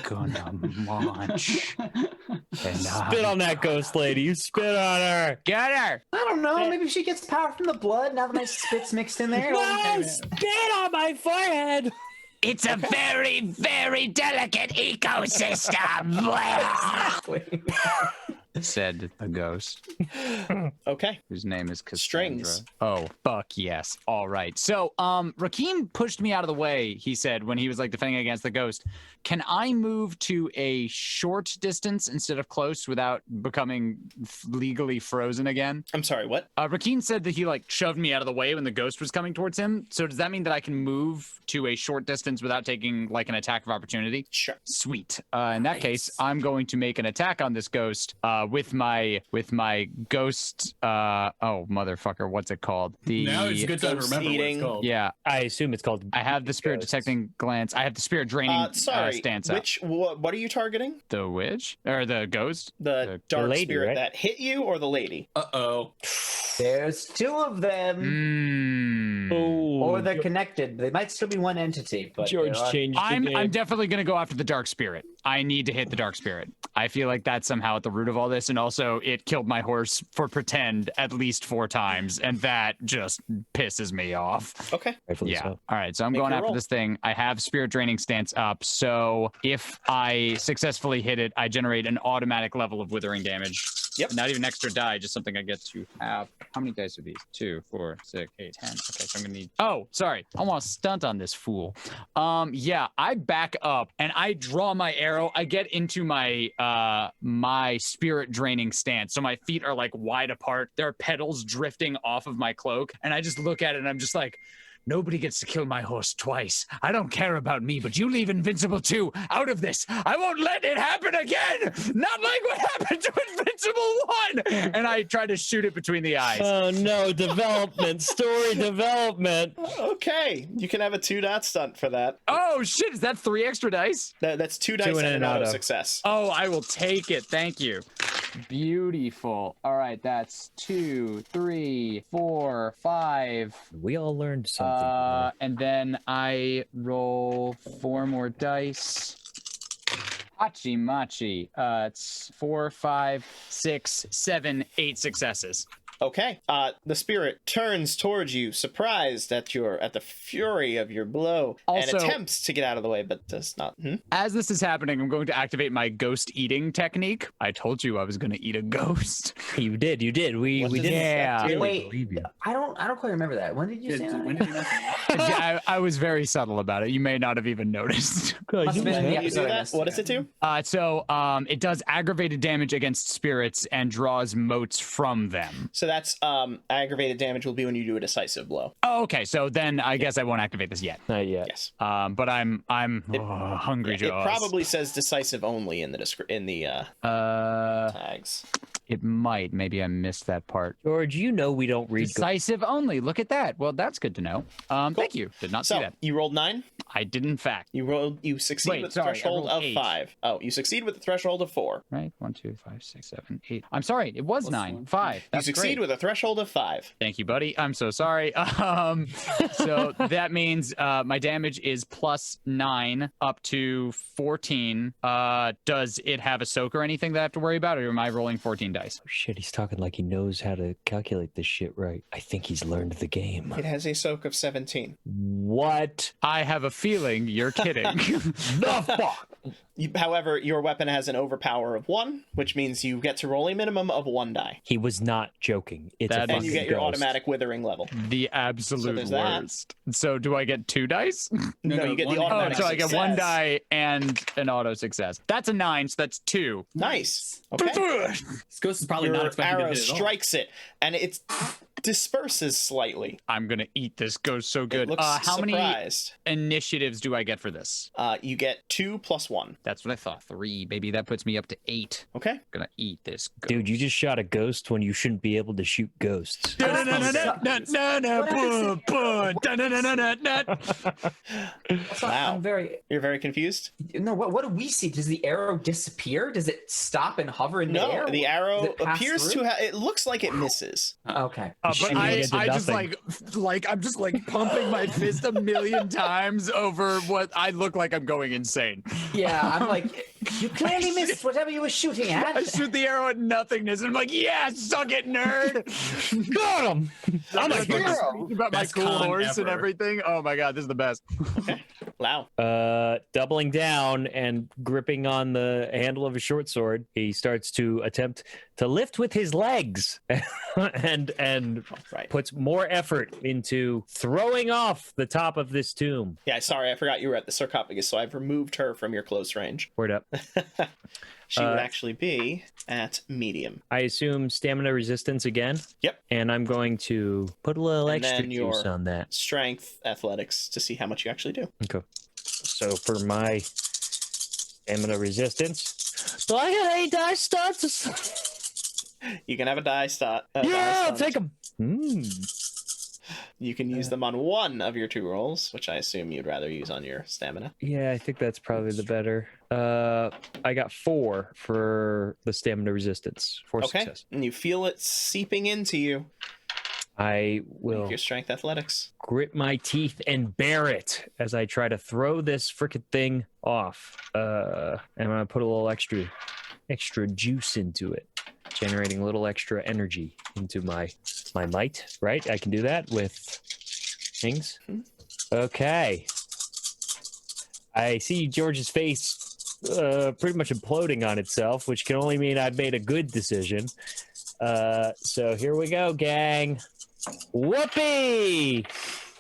Gonna munch. And Spit on that ghost lady. You spit on her. Get her. I don't know. Maybe she gets power from the blood now that my spit's mixed in there. No, spit on my forehead. It's a very, very delicate ecosystem. Exactly. said a ghost Okay. whose name is Cassandra. Strings. Oh, fuck yes. All right. So, Rakeen pushed me out of the way, he said, when he was like defending against the ghost. Can I move to a short distance instead of close without becoming legally frozen again? I'm sorry, what? Rakeen said that he like shoved me out of the way when the ghost was coming towards him. So does that mean that I can move to a short distance without taking like an attack of opportunity? Sure. Sweet. In that case, I'm going to make an attack on this ghost with my ghost. Oh motherfucker, what's it called? Now it's a good time to ghost remember what eating. it's called. Yeah, I assume it's called. I have the spirit Ghosts. detecting glance. I have the spirit draining Sorry, stance up. what are you targeting? The witch or the ghost? The dark lady, spirit right? that hit you or the lady? Uh-oh. There's two of them. Or they're connected. They might still be one entity, but George there are- changed the I'm game. definitely gonna go after the dark spirit. I need to hit the dark spirit. I feel like that's somehow at the root of all this, and also it killed my horse for pretend at least 4 times, and that just pisses me off. Okay. Rightfully Yeah. so. All right. So I'm Make going your after roll. this thing. I have spirit draining stance up. So if I successfully hit it, I generate an automatic level of withering damage. Yep. Not even extra die, just something I get to have. How many dice are these? 2, 4, 6, 8, 10. Okay, so I'm gonna need. Oh, sorry. I want to stunt on this fool. Yeah, I back up and I draw my arrow. I get into my my spirit draining stance. So my feet are like wide apart. There are petals drifting off of my cloak, and I just look at it and I'm just like, nobody gets to kill my horse twice. I don't care about me, but you leave Invincible 2 out of this. I won't let it happen again. Not like what happened to Invincible 1. And I try to shoot it between the eyes. Oh no, development, story development. Okay. You can have a 2-dot stunt for that. Oh shit, is that 3 extra dice? That's 2 dice and and an an auto auto. success. Oh, I will take it. Thank you. Beautiful. All right, that's 2, 3, 4, 5. We all learned something. And then I roll 4 more dice. Hachi machi. It's 4, 5, 6, 7, 8 successes. Okay. The spirit turns towards you, surprised at the fury of your blow, and Also- attempts to get out of the way, but does not. As this is happening, I'm going to activate my ghost eating technique. I told you I was going to eat a ghost. You did. We What we does didn't Yeah. really Wait, believe you. I don't quite remember that. When did you say that? When did you mention that? Yeah, I was very subtle about it. You may not have even noticed. Must have been in the You do episode I that? missed. What does it do? So it does aggravated damage against spirits and draws motes from them. So that's aggravated damage will be when you do a decisive blow. Oh, okay. So then I guess I won't activate this yet. Not yet. Yes. But I'm hungry It jaws. probably says decisive only in the tags. It might. Maybe I missed that part. George, you know we don't read. Decisive only. Look at that. Well, that's good to know. Thank you. Did not see So that. you rolled 9. I did in fact. You succeed Wait, with the sorry, I threshold rolled of 8. 5. Oh, you succeed with the threshold of 4. Right? 1, 2, 5, 6, 7, 8. I'm sorry. It was Plus 9. one. 5. You That's succeed great. with a threshold of 5. Thank you, buddy. I'm so sorry. So that means my damage is plus 9 up to 14. Does it have a soak or anything that I have to worry about, or am I rolling 14 dice? Oh, shit, he's talking like he knows how to calculate this shit right. I think he's learned the game. It has a soak of 17. What I have a feeling you're kidding. the fuck? However, your weapon has an overpower of 1, which means you get to roll a minimum of 1 die. He was not joking. It's That a is- And you fucking get your ghost. automatic withering level. The absolute there's that. worst. So do I get 2 dice? No, you get the one- Oh, automatic so I get success. 1 die and an auto success. That's a 9, so that's 2. Nice. Okay. This ghost is probably not Your expecting to arrow hit at all. strikes it, and it disperses slightly. I'm gonna eat this ghost so good. It looks How many surprised. initiatives do I get for this? You get 2 plus 1. That's what I thought. 3, baby. That puts me up to 8. Okay. Gonna eat this ghost. Dude, you just shot a ghost when you shouldn't be able to shoot ghosts. Wow. I'm very. You're very confused? No, what do we see? Does the arrow disappear? Does it stop and hover in the air? No, the Does arrow it pass appears through? to have. It looks like it misses. Okay. But shooting I into just nothing. I'm just like pumping my fist a million times over what I look like I'm going insane. Yeah, I'm like, you clearly missed whatever you were shooting at. I shoot the arrow at nothingness and I'm like, yeah, suck it, nerd. Got him! I'm a hero. about my Best cool con horse and ever. everything. Oh my god, this is the best. Let's Lao. Doubling down and gripping on the handle of a short sword, he starts to attempt to lift with his legs and Right. puts more effort into throwing off the top of this tomb. Yeah, sorry, I forgot you were at the sarcophagus, so I've removed her from your close range. Word up. She would actually be at medium. I assume stamina resistance again. Yep. And I'm going to put a little And extra then your juice on that. Strength, athletics to see how much you actually do. Okay. So for my stamina resistance, do I get 8 dice stats? You can have a die stat. Yeah, I'll take them. You can use them on one of your 2 rolls, which I assume you'd rather use on your stamina. Yeah, I think that's probably the better. I got 4 for the stamina resistance. 4 Okay. success. And you feel it seeping into you. I Make will your strength athletics. grit my teeth and bear it as I try to throw this frickin' thing off. And I'm gonna put a little extra juice into it, generating a little extra energy into my might. Right? I can do that with things. Okay. I see George's face pretty much imploding on itself, which can only mean I've made a good decision. So here we go, gang. Whoopee!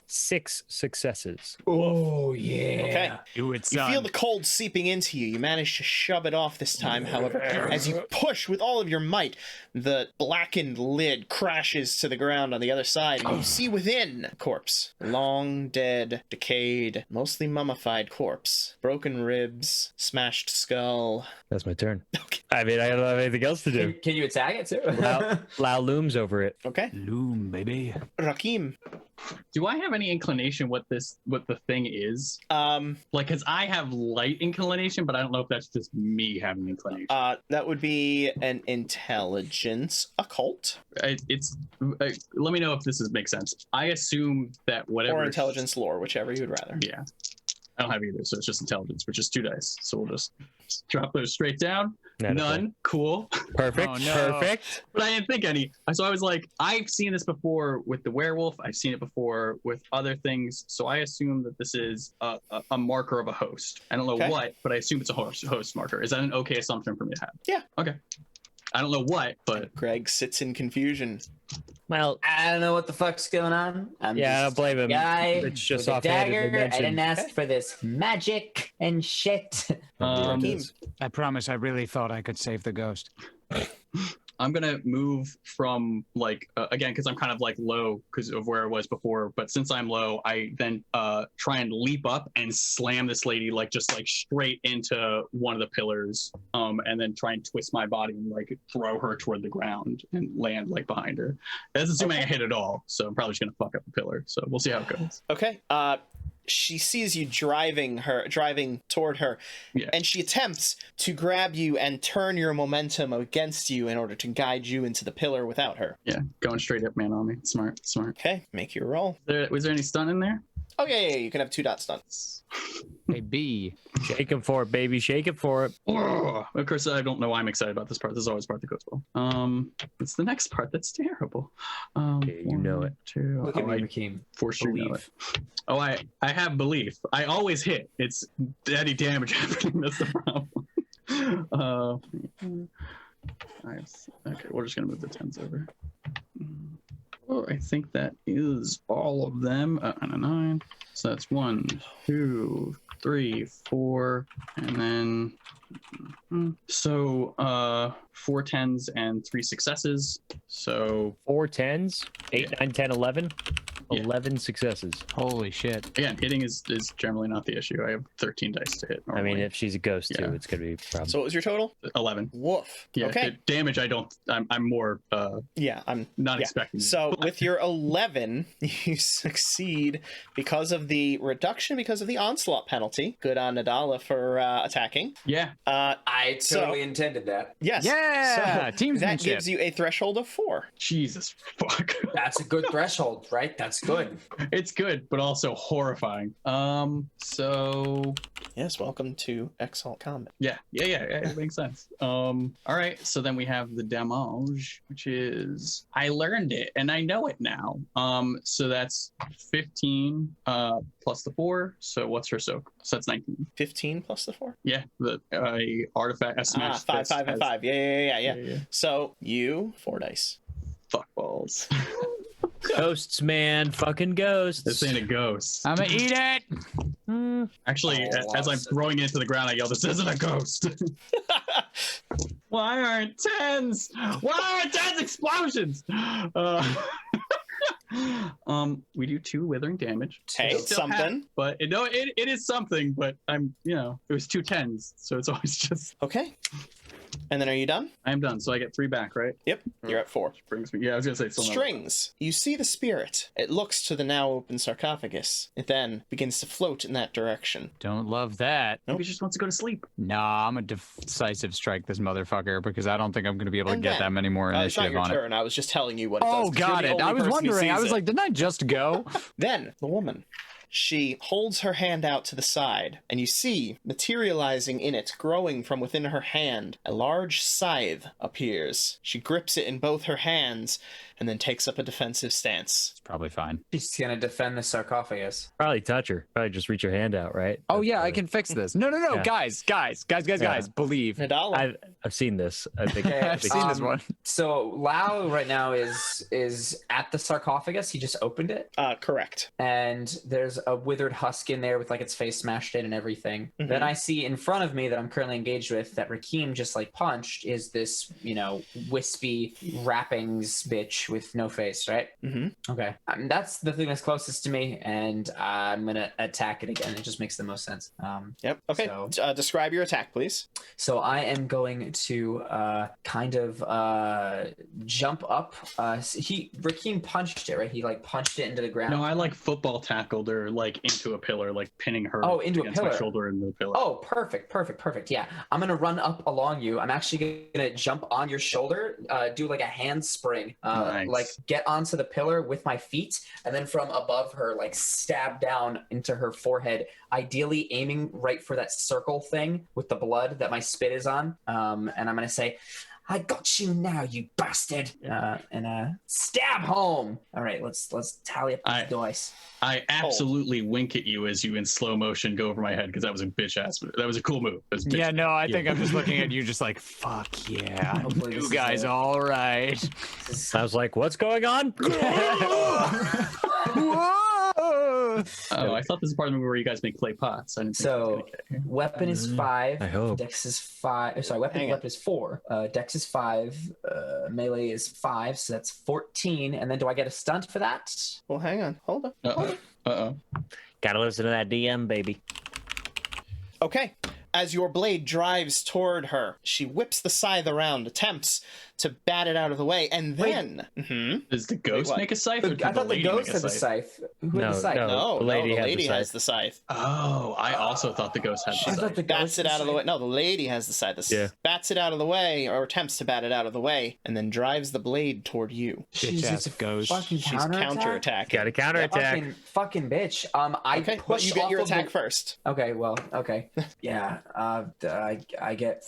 6 successes. Oh yeah. Okay. Do it, You son. feel the cold seeping into you. You manage to shove it off this time, however. As you push with all of your might, the blackened lid crashes to the ground on the other side, and you see within a corpse. Long dead, decayed, mostly mummified corpse. Broken ribs, smashed skull. That's my turn. Okay. I mean, I don't have anything else to do. Can you attack it too? Lao looms over it. Okay. Loom, baby. Rakim. Do I have any inclination what the thing is? Like, cause I have light inclination, but I don't know if that's just me having inclination. That would be an intelligence occult Let me know if makes sense. I assume that whatever or intelligence lore, whichever you would rather. Yeah, I don't have either, so it's just intelligence, which is 2 dice. So we'll just drop those straight down. None. Cool. Perfect. Oh, no. Perfect. But I didn't think any. So I was like, I've seen this before with the werewolf. I've seen it before with other things. So I assume that this is a marker of a host. I don't know Okay. what, but I assume it's a host marker. Is that an okay assumption for me to have? Yeah. Okay. I don't know what, but Greg sits in confusion. Well, I don't know what the fuck's going on. I'm yeah, I don't just blame him. a guy It's just with a offhandedly dagger. I didn't mentioned. ask for this magic and shit. Rakim. I promise I really thought I could save the ghost. I'm gonna move from like again because I'm kind of like low because of where I was before. But since I'm low, I then try and leap up and slam this lady like just like straight into one of the pillars, and then try and twist my body and like throw her toward the ground and land like behind her. That's assuming I hit it all, so I'm probably just gonna fuck up the pillar. So we'll see how it goes. Okay. She sees you driving toward her, Yeah. and she attempts to grab you and turn your momentum against you in order to guide you into the pillar without her. Yeah, going straight up man on me. Smart. Okay, make your roll. Was there any stun in there? Oh yeah, you can have 2 dot stun. A B. Shake him for it, baby. Shake it for it. Oh, of course, I don't know why I'm excited about this part. This is always part that goes well. It's the next part that's terrible. Yeah, you know it. 2. Look at Oh, me, I Rakim. for sure know it. Oh, I have belief. I always hit. It's any damage happening. That's the problem. Okay, we're just gonna move the 10s over. Oh, I think that is all of them. And a 9. So that's 1, 2, 3, 4, and then so 4 10s and 3 successes. So 4 10s, 8, Yeah. 9, 10, 11. Yeah. 11 successes. Holy shit. again, hitting is generally not the issue. I have 13 dice to hit. I mean, normally. if she's a ghost too, Yeah. it's gonna be a problem. So what was your total? 11. Woof. Yeah. Okay. the damage, I'm more Yeah, I'm not Yeah. expecting. So with your 11, you succeed because of the reduction, because of the onslaught penalty. Good on Nadala for attacking. Yeah. I So- totally intended that. Yes. Yeah, So teamsmanship. that gives you a threshold of 4. Jesus fuck. That's a good threshold, right? That's That's good. It's good, but also horrifying. So Yes, welcome to Exalt Combat. yeah, it makes sense. All right, so then we have the damage, which is I learned it and I know it now. So that's 15 plus the 4. So what's her soak? So that's 19. 15 plus the 4? Yeah, the artifact. A smash 5, 5, and has- 5. Yeah. So you 4 dice. Fuck balls. Ghosts, man. Fucking ghosts. This ain't a ghost. I'm gonna eat it. Actually, Oh, as I'm throwing it into the ground, I yell, "This isn't a ghost." Why aren't tens? Why aren't tens explosions? We do 2 withering damage. Hey, Still something. half, but it is something. But it was 2 tens, so it's always just. Okay. And then are you done? I'm done, so I get 3 back, right? Yep, you're at 4. Which brings me. Yeah, I was gonna say still not- Strings. You see the spirit. It looks to the now open sarcophagus. It then begins to float in that direction. Don't love that. Maybe he just wants to go to sleep. Nah, I'm a decisive strike this motherfucker because I don't think I'm gonna be able to And get then, that many more it's not initiative your on it. turn. I was just telling you what it Oh, does. 'cause you're got the it. I only was person who wondering. I sees was it. like, didn't I just go? Then the woman, she holds her hand out to the side, and you see, materializing in it, growing from within her hand, a large scythe appears. She grips it in both her hands, and then takes up a defensive stance. It's probably fine. She's gonna defend the sarcophagus. Probably touch her. Probably just reach your hand out, right? Oh That's yeah, I the- can fix this. No, Yeah. guys, believe. Nadal, I've seen this. I think Okay, I've seen this Um, one. So Lau right now is at the sarcophagus. He just opened it, correct. and there's a withered husk in there with like its face smashed in and everything. Mhm. Then I see in front of me that I'm currently engaged with that Rakeem just like punched is this wispy wrappings bitch with no face, right? Mm-hmm. Okay, that's the thing that's closest to me, and I'm gonna attack it again. It just makes the most sense. Yep. Okay. So- Describe your attack, please. So I am going to kind of jump up. Rakeem punched it, right? He like punched it into the ground. No, I like football tackled her like into a pillar, like pinning her. Oh, into a against my pillar. shoulder into the pillar. Oh, perfect. Yeah, I'm gonna run up along you. I'm actually gonna jump on your shoulder, do like a handspring, Nice. like get onto the pillar with my feet, and then from above her, like stab down into her forehead. Ideally, aiming right for that circle thing with the blood that my spit is on. And I'm gonna say, "I got you now, you bastard!" And stab home. All right, let's tally up these dice. I absolutely wink at you as you in slow motion go over my head because that was a bitch ass. That was a cool move. That was bitch- Yeah, no, I think I'm just looking at you, just like, fuck yeah, Hopefully this you is guys, it. all right. I was like, what's going on? Whoa! Oh, I thought this was part of the movie where you guys make clay pots. I didn't think it was So gonna get here. weapon is 5. I hope. Dex is 5. Sorry, weapon is 4. Dex is 5. Melee is 5, so that's 14. And then do I get a stunt for that? Well, hang on. Hold on. Uh-oh. Gotta listen to that DM, baby. Okay. As your blade drives toward her, she whips the scythe around, attempts to bat it out of the way, and then... Mhm. Does the ghost what? make a scythe? Or did I thought the lady ghost make a had the scythe. Who had the scythe? No, the lady the had the lady has scythe. the scythe. Oh, I also thought the ghost had I the thought scythe. the Bats ghost it out of the had way. No, the lady has the scythe. Yeah. Bats it out of the way, or attempts to bat it out of the way, and then drives the blade toward you. She's Bitch-ass just a ghost. fucking She's counterattack. counterattacking. Gotta counterattack. Fucking bitch. I Okay, push but you get your off of attack the- first. Okay, well, okay. Yeah, I get...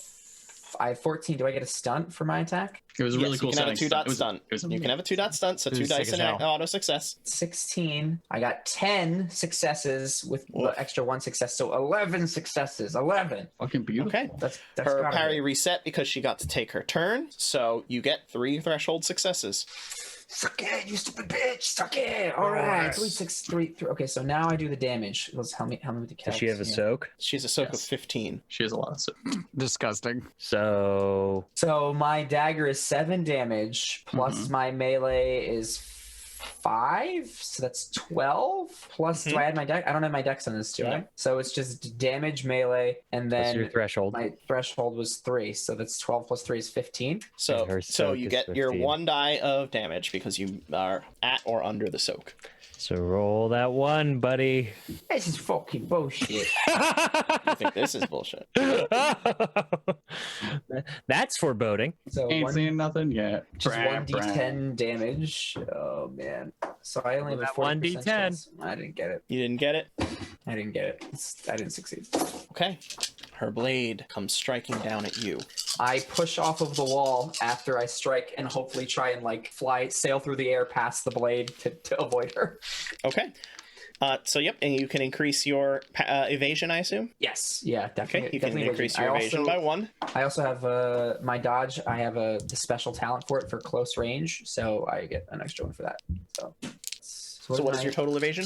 I have 14. Do I get a stunt for my attack? It was a really Yes, cool you can have a setting 2-dot stunt. It was You can have a 2-dot stunt, so It 2 was sick dice as and hell. an auto success. 16. I got 10 successes with Woof. the extra 1 success, so 11 successes. 11. fucking beautiful. Okay. That's Her gotta parry be- reset because she got to take her turn, so you get 3 threshold successes. Suck it, you stupid bitch. Suck it. All right. 3, 6, 3, 3. Okay, so now I do the damage. Let's help me with the Does she have a soak? She's a soak Yes. of 15. She has a lot of stuff. Disgusting. So So my dagger is 7 damage, plus my melee is 5, so that's 12. Plus, do I add my dex? I don't have my dex on this, do I? So it's just damage, melee, and what's your then threshold? my threshold was 3, so that's 12 plus 3 is 15. So, And her so soak you is get your 15. 1 die of damage because you are at or under the soak. So roll that 1, buddy. This is fucking bullshit. You think this is bullshit? That's foreboding. So Ain't seeing nothing yet. just Brah, 1d10 damage. Oh man. So I only have a That 40% 1d10. chance. I didn't get it. You didn't get it? I didn't get it. I didn't succeed. Okay. Her blade comes striking down at you. I push off of the wall after I strike and hopefully try and like sail through the air past the blade to avoid her. Okay. So yep, and you can increase your evasion, I assume? Yes. Yeah, definitely. Okay, you can definitely increase your evasion by 1. I also have my dodge. I have the special talent for it for close range, so I get an extra one for that. So What is your total evasion?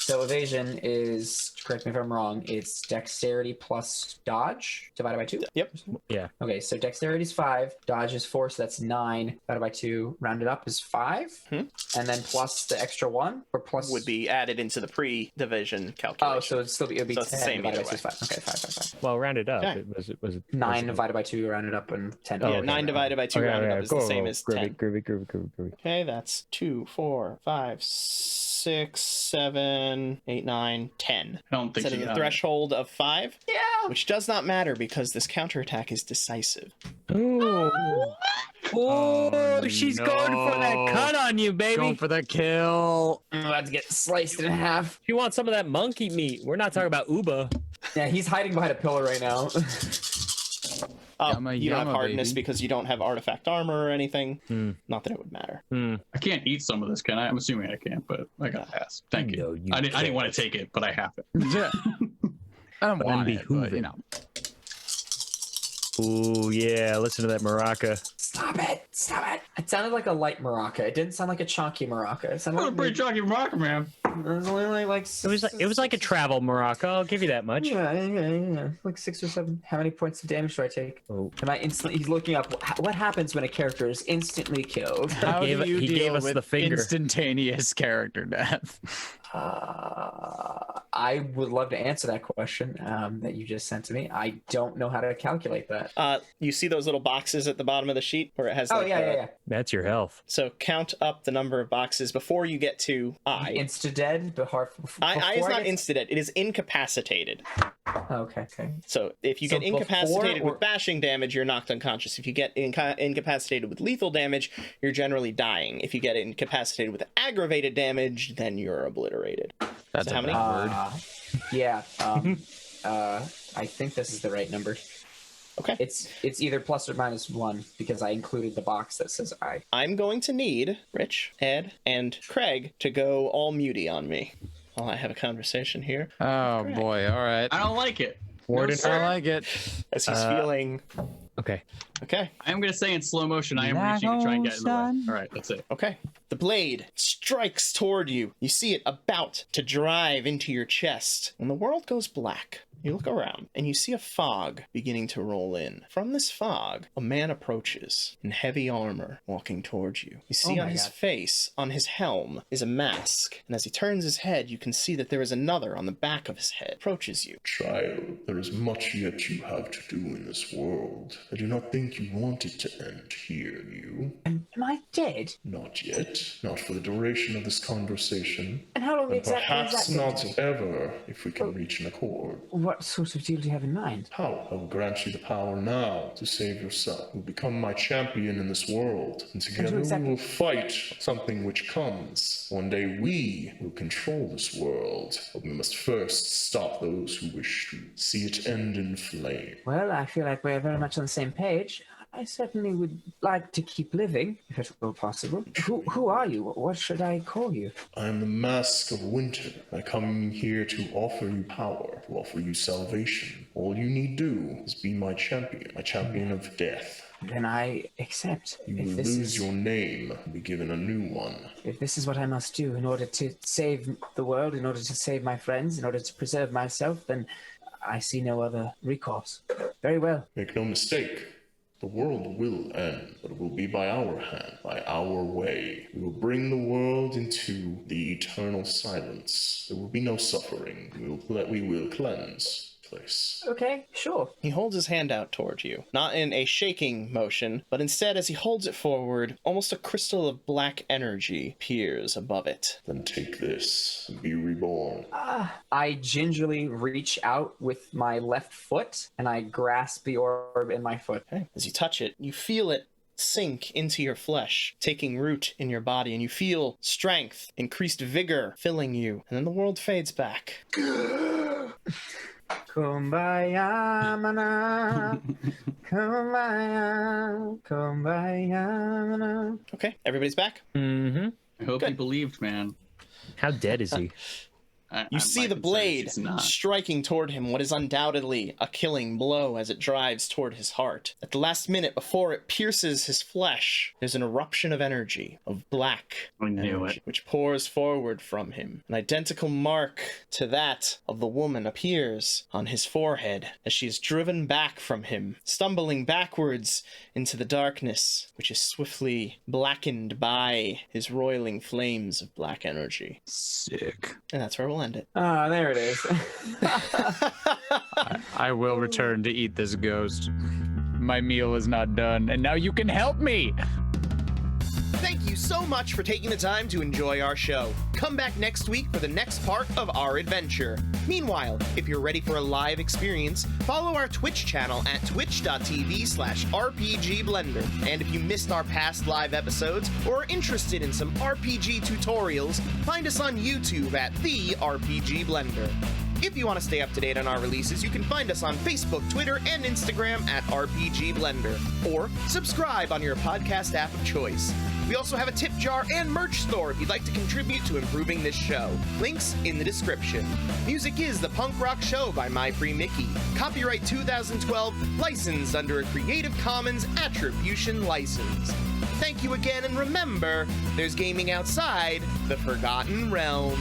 So evasion is, correct me if I'm wrong, it's dexterity plus dodge divided by 2? Yep. Yeah. Okay, so dexterity is 5, dodge is 4, so that's 9 divided by 2, rounded up is 5, and then plus the extra 1, or plus... Would be added into the pre-division calculation. Oh, so it would be So 10 it's the same divided either by 2 is 5. Okay, 5. Well, rounded up. Okay. Was it 9 divided by 2, rounded up, and 10. Yeah, okay. 9 divided by 2 rounded up is the same as 10. Groovy. Okay, that's 2, 4, 5, 6, 7, 8, 9, 10. I don't think Set she of the got threshold of 5, Yeah! which does not matter because this counterattack is decisive. Ooh. Oh, She's no. going for that cut on you, baby. Going for the kill. I'm about to get sliced in half. She wants some of that monkey meat. We're not talking about Uba. Yeah, he's hiding behind a pillar right now. Yumma, You don't have yumma, hardness baby. because you don't have artifact armor or anything. Not that it would matter. I can't eat some of this, can I? I'm assuming I can't, but I gotta pass. Thank you. No, you I didn't want can't. to take it, but I have it. Yeah. I don't But want it, but, unbehooving. you know. Ooh, yeah. Listen to that maraca. Stop it! It sounded like a light maraca. It didn't sound like a chunky maraca. It sounded That was like a pretty shocking rock, man. it was only like It was like a travel maraca. I'll give you that much. yeah. Like 6 or 7. How many points of damage do I take? Oh. Am I instantly? He's looking up. What happens when a character is instantly killed? How gave- do you he deal gave us with the finger. instantaneous character death? I would love to answer that question that you just sent to me. I don't know how to calculate that. You see those little boxes at the bottom of the sheet where it has Oh like yeah. That's your health. So count up the number of boxes before you get to I. Insta dead, but hard. I is not insta-dead. It is incapacitated. Okay. So if you So get incapacitated before or- with bashing damage, you're knocked unconscious. If you get incapacitated with lethal damage, you're generally dying. If you get incapacitated with aggravated damage, then you're obliterated. That's So how a many? bad word. Yeah. I think this is the right number. Okay. It's either plus or minus 1 because I included the box that says I. I'm going to need Rich, Ed, and Craig to go all muty on me while I have a conversation here. Oh boy, all right. I don't like it. Warden. No, sir. I like it. As he's feeling... Okay. Okay. I am going to say in slow motion, I am reaching to try and get in the way. All right, that's it. Okay. The blade strikes toward you. You see it about to drive into your chest. When the world goes black, you look around and you see a fog beginning to roll in. From this fog, a man approaches in heavy armor, walking towards you. You see Oh on my his God. face, on his helm, is a mask. And as he turns his head, you can see that there is another on the back of his head. Approaches you. Child, there is much yet you have to do in this world. I do not think you want it to end here, you. Am I dead? Not yet. Not for the duration of this conversation. And how long And exactly perhaps is that? going not to be? ever, if we can reach an accord. What sort of deal do you have in mind? How? I will grant you the power now to save yourself. You will become my champion in this world. And together exactly- we will fight something which comes. One day we will control this world. But we must first stop those who wish to see it end in flame. Well, I feel like we're very much on the same page. I certainly would like to keep living, if it were possible. Who are you? What should I call you? I am the Mask of Winter. I come here to offer you power, to offer you salvation. All you need do is be my champion of death. Then I accept. You will If this lose is your name and be given a new one. if this is what I must do in order to save the world, in order to save my friends, in order to preserve myself, then I see no other recourse. Very well. Make no mistake. The world will end, but it will be by our hand, by our way. We will bring the world into the eternal silence. There will be no suffering. We will cleanse. place. Okay, sure. He holds his hand out toward you, not in a shaking motion, but instead as he holds it forward, almost a crystal of black energy appears above it. Then take this and be reborn. I gingerly reach out with my left foot and I grasp the orb in my foot. Okay. As you touch it, you feel it sink into your flesh, taking root in your body, and you feel strength, increased vigor filling you, and then the world fades back. Kumbaya, mana. Kumbaya, kumbaya, mana. Okay, everybody's back? Mm-hmm. I hope Good. he believed, man. How dead is he? You see the blade striking toward him what is undoubtedly a killing blow as it drives toward his heart. At the last minute before it pierces his flesh, there's an eruption of energy, of black I knew energy, it. which pours forward from him. An identical mark to that of the woman appears on his forehead as she is driven back from him, stumbling backwards into the darkness, which is swiftly blackened by his roiling flames of black energy. Sick. And that's where we'll end it. Ah, there it is. I will return to eat this ghost. My meal is not done, and now you can help me! Thank you so much for taking the time to enjoy our show. Come back next week for the next part of our adventure. Meanwhile, if you're ready for a live experience, follow our Twitch channel at twitch.tv/RPGblender. And if you missed our past live episodes or are interested in some RPG tutorials, find us on YouTube at The RPG Blender. If you want to stay up to date on our releases, you can find us on Facebook, Twitter, and Instagram at RPG Blender, or subscribe on your podcast app of choice. We also have a tip jar and merch store if you'd like to contribute to improving this show. Links in the description. Music is The Punk Rock Show by My Free Mickey. Copyright 2012, licensed under a Creative Commons Attribution License. Thank you again, and remember, there's gaming outside the Forgotten Realms.